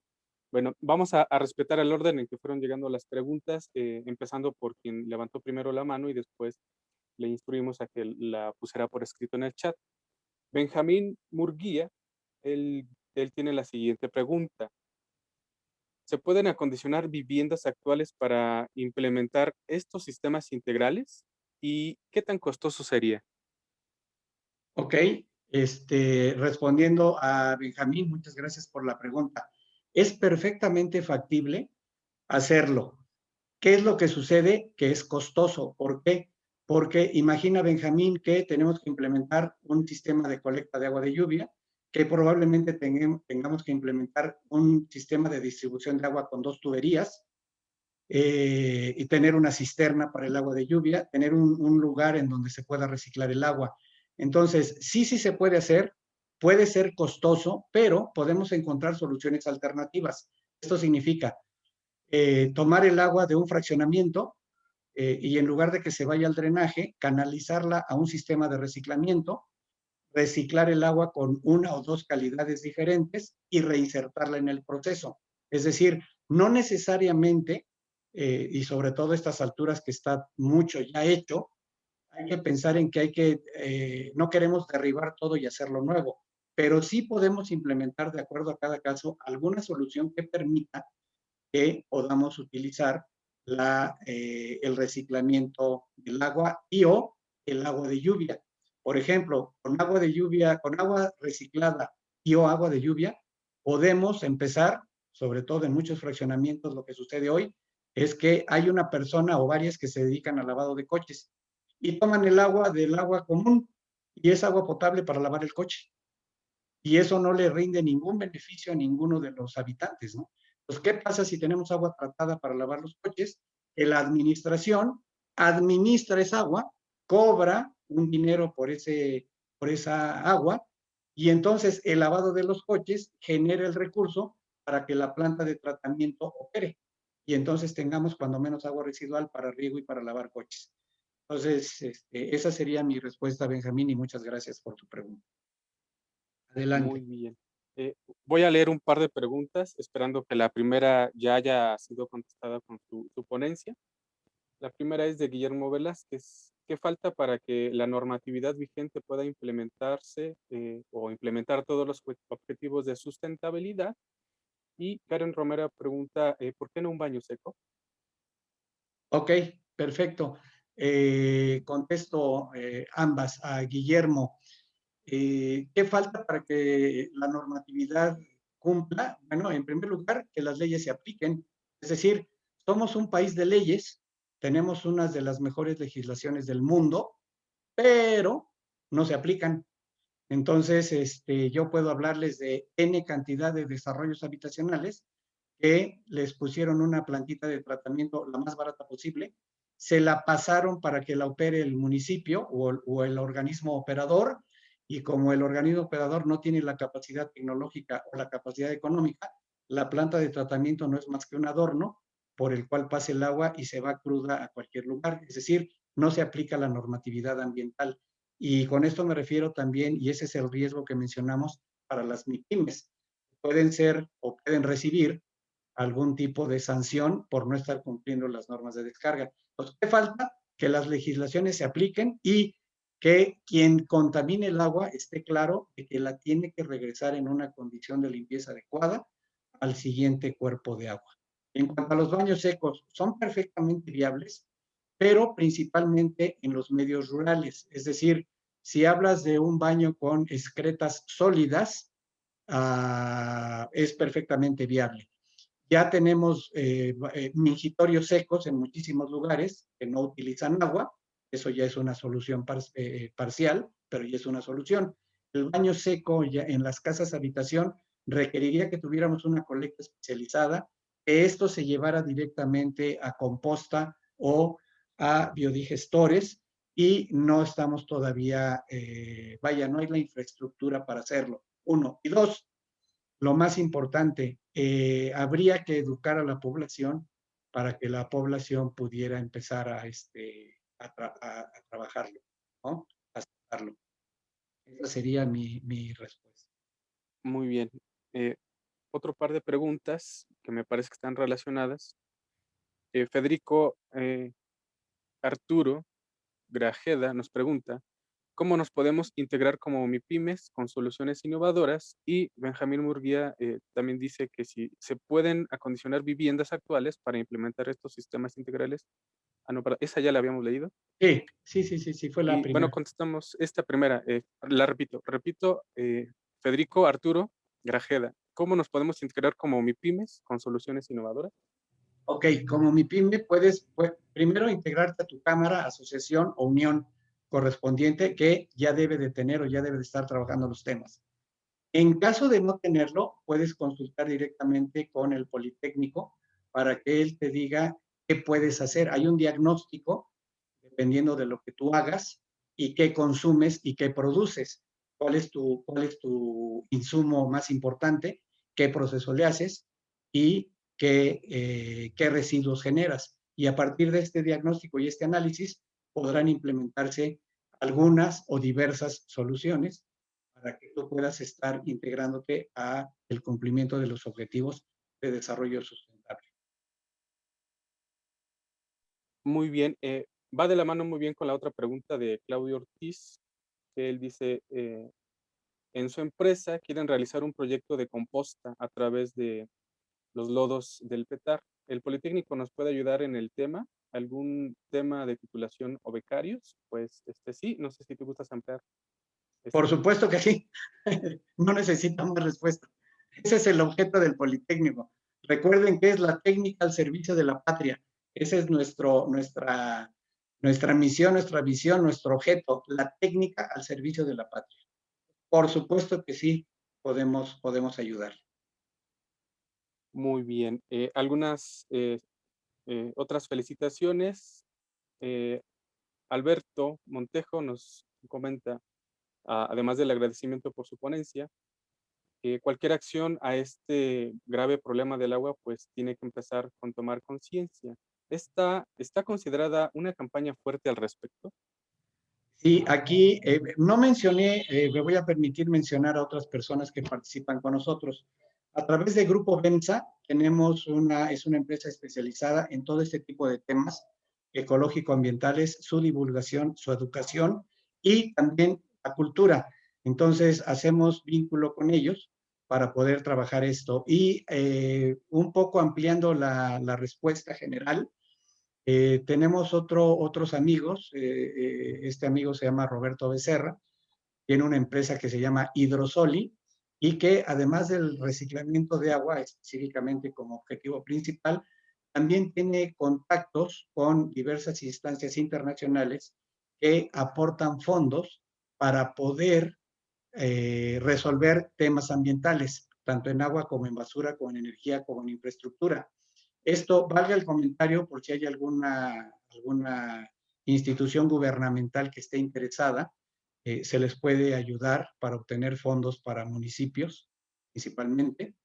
Bueno, vamos a respetar el orden en que fueron llegando las preguntas, empezando por quien levantó primero la mano y después le instruimos a que la pusiera por escrito en el chat. Benjamín Murguía, él tiene la siguiente pregunta. ¿Se pueden acondicionar viviendas actuales para implementar estos sistemas integrales? ¿Y qué tan costoso sería? Ok, respondiendo a Benjamín, muchas gracias por la pregunta. Es perfectamente factible hacerlo. ¿Qué es lo que sucede? Que es costoso. ¿Por qué? Porque imagina, Benjamín, que tenemos que implementar un sistema de colecta de agua de lluvia, que probablemente tengamos que implementar un sistema de distribución de agua con 2 tuberías, y tener una cisterna para el agua de lluvia, tener un lugar en donde se pueda reciclar el agua. Entonces, sí, sí se puede hacer, puede ser costoso, pero podemos encontrar soluciones alternativas. Esto significa tomar el agua de un fraccionamiento, y en lugar de que se vaya al drenaje, canalizarla a un sistema de reciclamiento, reciclar el agua con una o dos calidades diferentes y reinsertarla en el proceso. Es decir, no necesariamente, y sobre todo a estas alturas que está mucho ya hecho, hay que pensar en que no queremos derribar todo y hacerlo nuevo, pero sí podemos implementar de acuerdo a cada caso alguna solución que permita que podamos utilizar el reciclamiento del agua y o el agua de lluvia. Por ejemplo, con agua de lluvia, con agua reciclada y o agua de lluvia, podemos empezar, sobre todo en muchos fraccionamientos, lo que sucede hoy es que hay una persona o varias que se dedican al lavado de coches y toman el agua del agua común y es agua potable para lavar el coche y eso no le rinde ningún beneficio a ninguno de los habitantes, ¿no? Pues, ¿qué pasa si tenemos agua tratada para lavar los coches? Que la administración administra esa agua, cobra un dinero por esa agua, y entonces el lavado de los coches genera el recurso para que la planta de tratamiento opere. Y entonces tengamos cuando menos agua residual para riego y para lavar coches. Entonces, esa sería mi respuesta, Benjamín, y muchas gracias por tu pregunta. Muy Adelante. bien. Voy a leer un par de preguntas, esperando que la primera ya haya sido contestada con tu ponencia. La primera es de Guillermo Velázquez. ¿Qué falta para que la normatividad vigente pueda implementarse o implementar todos los objetivos de sustentabilidad? Y Karen Romero pregunta, ¿por qué no un baño seco? Ok, perfecto. Contesto ambas a Guillermo. ¿Qué falta para que la normatividad cumpla? Bueno, en primer lugar, que las leyes se apliquen. Es decir, somos un país de leyes, tenemos unas de las mejores legislaciones del mundo, pero no se aplican. Entonces, yo puedo hablarles de N cantidad de desarrollos habitacionales que les pusieron una plantita de tratamiento la más barata posible, se la pasaron para que la opere el municipio o el organismo operador, y como el organismo operador no tiene la capacidad tecnológica o la capacidad económica, la planta de tratamiento no es más que un adorno por el cual pasa el agua y se va cruda a cualquier lugar. Es decir, no se aplica la normatividad ambiental. Y con esto me refiero también, y ese es el riesgo que mencionamos para las MIPIMES. Pueden ser o pueden recibir algún tipo de sanción por no estar cumpliendo las normas de descarga. Entonces, ¿qué falta? Que las legislaciones se apliquen y que quien contamine el agua esté claro de que la tiene que regresar en una condición de limpieza adecuada al siguiente cuerpo de agua. En cuanto a los baños secos, son perfectamente viables, pero principalmente en los medios rurales. Es decir, si hablas de un baño con excretas sólidas, es perfectamente viable. Ya tenemos mingitorios secos en muchísimos lugares que no utilizan agua. Eso ya es una solución parcial, pero ya es una solución. El baño seco ya en las casas habitación requeriría que tuviéramos una colecta especializada, que esto se llevara directamente a composta o a biodigestores, y no estamos todavía, vaya, no hay la infraestructura para hacerlo. Uno. Y dos, lo más importante, habría que educar a la población para que la población pudiera empezar a trabajarlo, ¿no? A aceptarlo. Esa sería mi respuesta. Muy bien. Eh, otro par de preguntas que me parece que están relacionadas. Federico Arturo Grajeda nos pregunta, ¿cómo nos podemos integrar como MIPYMES con soluciones innovadoras? Y Benjamín Murguía también dice que si se pueden acondicionar viviendas actuales para implementar estos sistemas integrales. Ah, no, perdón, esa ya la habíamos leído. Sí, fue la Y bueno, primera. contestamos esta primera, la repito, Federico Arturo Grajeda, ¿cómo nos podemos integrar como MIPYMES con soluciones innovadoras? Ok, como MIPYME puedes primero integrarte a tu cámara, asociación o unión correspondiente que ya debe de tener o ya debe de estar trabajando los temas. En caso de no tenerlo, puedes consultar directamente con el Politécnico para que él te diga qué puedes hacer. Hay un diagnóstico dependiendo de lo que tú hagas y qué consumes y qué produces. Cuál es tu insumo más importante? ¿Qué proceso le haces? Y qué residuos generas. Y a partir de este diagnóstico y este análisis podrán implementarse algunas o diversas soluciones para que tú puedas estar integrándote a el cumplimiento de los objetivos de desarrollo sustentable. Muy bien, va de la mano muy bien con la otra pregunta de Claudio Ortiz, que él dice, en su empresa quieren realizar un proyecto de composta a través de los lodos del PETAR. ¿El Politécnico nos puede ayudar en el tema? ¿Algún tema de titulación o becarios? Pues sí, no sé si tú gustas ampliar. Por supuesto que sí, no necesitamos respuesta. Ese es el objeto del Politécnico. Recuerden que es la técnica al servicio de la patria. Esa es nuestra misión, nuestra visión, nuestro objeto, la técnica al servicio de la patria. Por supuesto que sí, podemos ayudar. Muy bien. Algunas otras felicitaciones. Alberto Montejo nos comenta, además del agradecimiento por su ponencia, que cualquier acción a este grave problema del agua, pues tiene que empezar con tomar conciencia. ¿Está considerada una campaña fuerte al respecto? Sí, aquí no mencioné, me voy a permitir mencionar a otras personas que participan con nosotros. A través de Grupo Benza es una empresa especializada en todo este tipo de temas ecológico-ambientales, su divulgación, su educación y también la cultura. Entonces, hacemos vínculo con ellos para poder trabajar esto. Y un poco ampliando la respuesta general, tenemos otros amigos, este amigo se llama Roberto Becerra, tiene una empresa que se llama Hidrosoli y que además del reciclamiento de agua, específicamente como objetivo principal, también tiene contactos con diversas instancias internacionales que aportan fondos para poder resolver temas ambientales, tanto en agua como en basura, como en energía, como en infraestructura. Esto, valga el comentario por si hay alguna institución gubernamental que esté interesada, se les puede ayudar para obtener fondos para municipios, principalmente,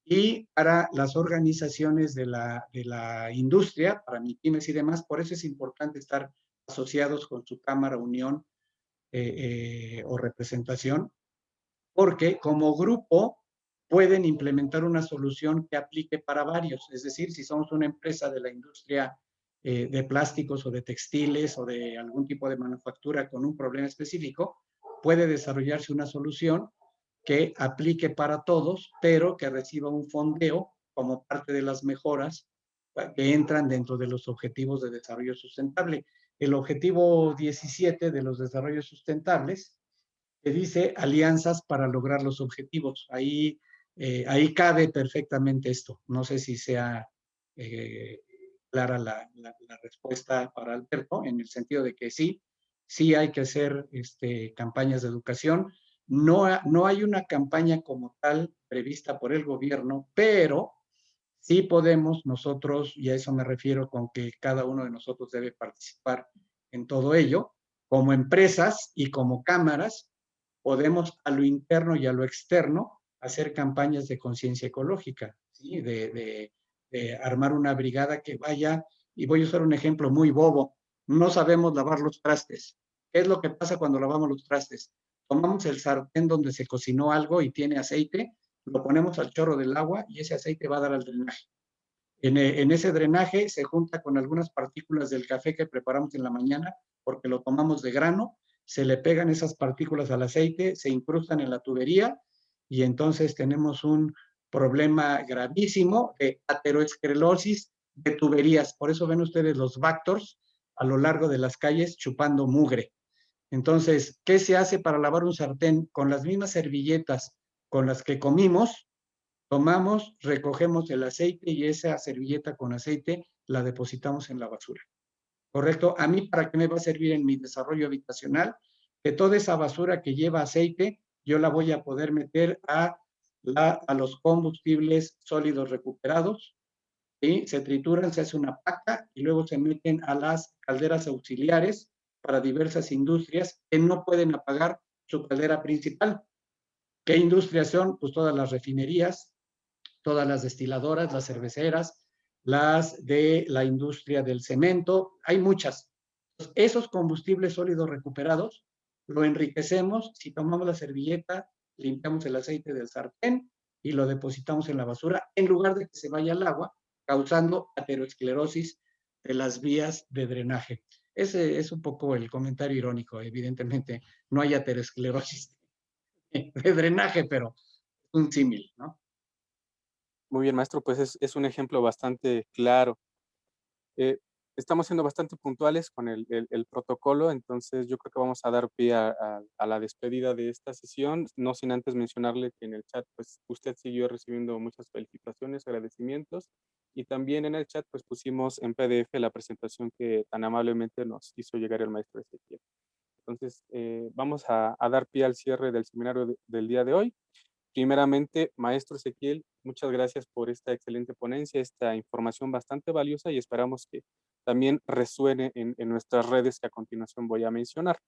y para las organizaciones de la industria, para MIPYMES y demás. Por eso es importante estar asociados con su cámara, unión o representación, porque como grupo pueden implementar una solución que aplique para varios. Es decir, si somos una empresa de la industria de plásticos o de textiles o de algún tipo de manufactura con un problema específico, puede desarrollarse una solución que aplique para todos, pero que reciba un fondeo como parte de las mejoras que entran dentro de los objetivos de desarrollo sustentable. El objetivo 17 de los desarrollos sustentables que dice alianzas para lograr los objetivos. Ahí cabe perfectamente esto. No sé si sea clara la respuesta para Alberto, en el sentido de que sí hay que hacer campañas de educación. No hay una campaña como tal prevista por el gobierno, pero sí podemos nosotros, y a eso me refiero con que cada uno de nosotros debe participar en todo ello, como empresas y como cámaras, podemos a lo interno y a lo externo hacer campañas de conciencia ecológica, ¿sí? De armar una brigada que vaya, y voy a usar un ejemplo muy bobo, no sabemos lavar los trastes. ¿Qué es lo que pasa cuando lavamos los trastes? Tomamos el sartén donde se cocinó algo y tiene aceite lo ponemos al chorro del agua y ese aceite va a dar al drenaje. En ese drenaje se junta con algunas partículas del café que preparamos en la mañana, porque lo tomamos de grano, se le pegan esas partículas al aceite, se incrustan en la tubería y entonces tenemos un problema gravísimo de aterosclerosis de tuberías. Por eso ven ustedes los Vactors a lo largo de las calles chupando mugre. Entonces, ¿qué se hace para lavar un sartén? Con las mismas servilletas con las que comimos, tomamos, recogemos el aceite y esa servilleta con aceite la depositamos en la basura. ¿Correcto? ¿A mí para qué me va a servir en mi desarrollo habitacional? Que toda esa basura que lleva aceite, yo la voy a poder meter a los combustibles sólidos recuperados, ¿sí? Se trituran, se hace una paca y luego se meten a las calderas auxiliares para diversas industrias que no pueden apagar su caldera principal. ¿Qué industrias son? Pues todas las refinerías, todas las destiladoras, las cerveceras, las de la industria del cemento, hay muchas. Esos combustibles sólidos recuperados lo enriquecemos si tomamos la servilleta, limpiamos el aceite del sartén y lo depositamos en la basura en lugar de que se vaya al agua, causando aterosclerosis de las vías de drenaje. Ese es un poco el comentario irónico. Evidentemente, no hay aterosclerosis de drenaje, pero es un símil, ¿no? Muy bien, maestro, pues es un ejemplo bastante claro. Eh, Estamos siendo bastante puntuales con el protocolo, entonces yo creo que vamos a dar pie a la despedida de esta sesión, no sin antes mencionarle que en el chat, pues usted siguió recibiendo muchas felicitaciones, agradecimientos, y también en el chat, pues pusimos en PDF la presentación que tan amablemente nos hizo llegar el maestro Ezequiel. Entonces, vamos a dar pie al cierre del seminario del día de hoy. Primeramente, maestro Ezequiel, muchas gracias por esta excelente ponencia, esta información bastante valiosa y esperamos que también resuene en nuestras redes que a continuación voy a mencionar.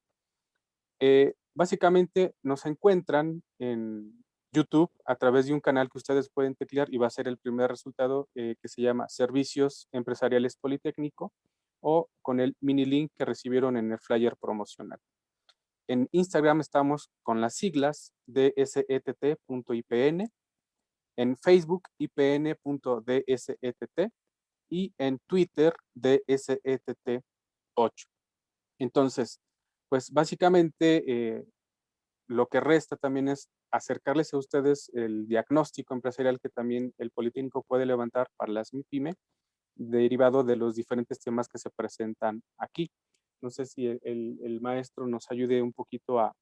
Básicamente nos encuentran en YouTube a través de un canal que ustedes pueden teclear y va a ser el primer resultado que se llama Servicios Empresariales Politécnico o con el mini link que recibieron en el flyer promocional. En Instagram estamos con las siglas dsett.ipn, en Facebook ipn.dsett y en Twitter dsett8. Entonces, pues básicamente lo que resta también es acercarles a ustedes el diagnóstico empresarial que también el Politécnico puede levantar para las MIPYME, derivado de los diferentes temas que se presentan aquí. No sé si el maestro nos ayude un poquito a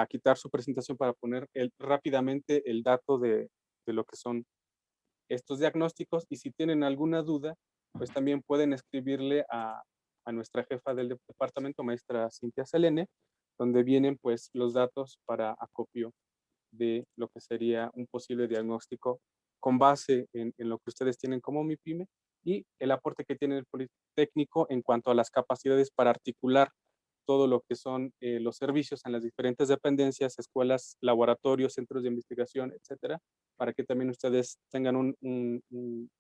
quitar su presentación para poner rápidamente el dato de lo que son estos diagnósticos, y si tienen alguna duda, pues también pueden escribirle a nuestra jefa del departamento, maestra Cintia Selene, donde vienen pues los datos para acopio de lo que sería un posible diagnóstico con base en lo que ustedes tienen como MIPYME y el aporte que tiene el Politécnico en cuanto a las capacidades para articular todo lo que son los servicios en las diferentes dependencias, escuelas, laboratorios, centros de investigación, etcétera, para que también ustedes tengan un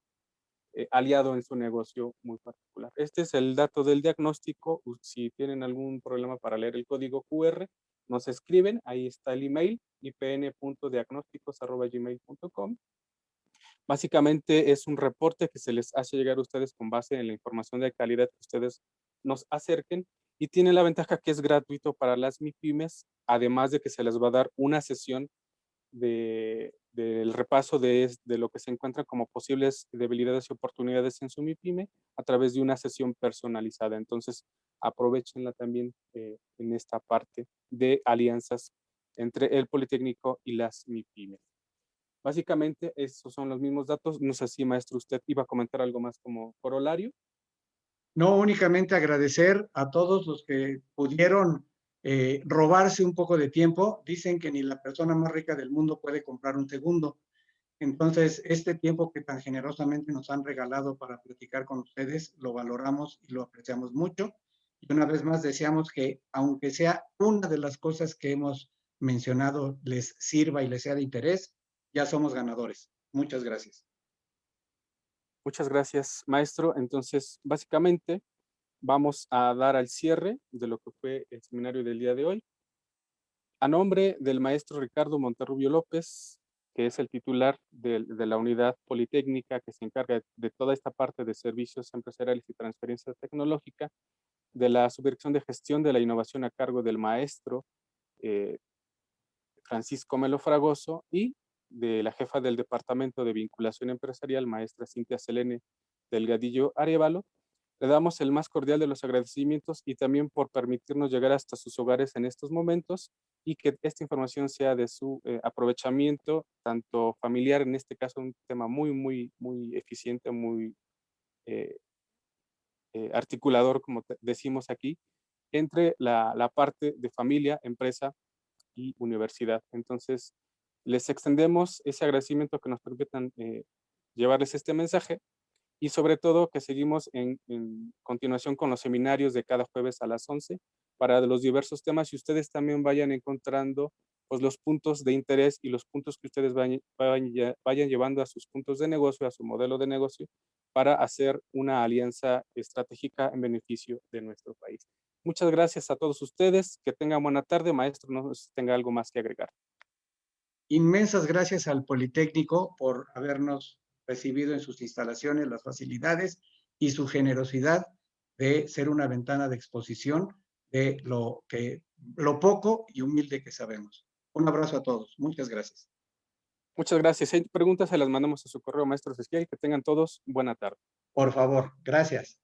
aliado en su negocio muy particular. Este es el dato del diagnóstico. Si tienen algún problema para leer el código QR, nos escriben, ahí está el email, ipn.diagnósticos@gmail.com. Básicamente es un reporte que se les hace llegar a ustedes con base en la información de calidad que ustedes nos acerquen y tiene la ventaja que es gratuito para las MIPYMES, además de que se les va a dar una sesión del repaso de lo que se encuentra como posibles debilidades y oportunidades en su MIPYME a través de una sesión personalizada. Entonces, aprovechenla también en esta parte de alianzas entre el Politécnico y las MIPYME. Básicamente, esos son los mismos datos. No sé si, maestro, usted iba a comentar algo más como corolario. No, únicamente agradecer a todos los que pudieron robarse un poco de tiempo. Dicen que ni la persona más rica del mundo puede comprar un segundo. Entonces, este tiempo que tan generosamente nos han regalado para platicar con ustedes, lo valoramos y lo apreciamos mucho. Y una vez más, deseamos que, aunque sea una de las cosas que hemos mencionado, les sirva y les sea de interés, ya somos ganadores. Muchas gracias. Muchas gracias, maestro. Entonces, básicamente, vamos a dar al cierre de lo que fue el seminario del día de hoy. A nombre del maestro Ricardo Monterrubio López, que es el titular de la unidad politécnica que se encarga de toda esta parte de servicios empresariales y transferencia tecnológica, de la subdirección de gestión de la innovación a cargo del maestro eh, Francisco Melo Fragoso, y de la jefa del Departamento de Vinculación Empresarial, maestra Cintia Selene Delgadillo Arevalo. Le damos el más cordial de los agradecimientos y también por permitirnos llegar hasta sus hogares en estos momentos y que esta información sea de su aprovechamiento, tanto familiar, en este caso un tema muy eficiente, muy eh, articulador, como decimos aquí, entre la parte de familia, empresa y universidad. Entonces, les extendemos ese agradecimiento que nos permitan llevarles este mensaje, y sobre todo que seguimos en continuación con los seminarios de cada jueves a las 11 para los diversos temas, y ustedes también vayan encontrando pues, los puntos de interés y los puntos que ustedes vayan llevando a sus puntos de negocio, a su modelo de negocio, para hacer una alianza estratégica en beneficio de nuestro país. Muchas gracias a todos ustedes. Que tengan buena tarde. Maestro, no sé si tenga algo más que agregar. Inmensas gracias al Politécnico por habernos recibido en sus instalaciones, las facilidades y su generosidad de ser una ventana de exposición de lo poco y humilde que sabemos. Un abrazo a todos. Muchas gracias. Muchas gracias. Si hay preguntas, se las mandamos a su correo, maestro Ezequiel. Que tengan todos buena tarde. Por favor, gracias.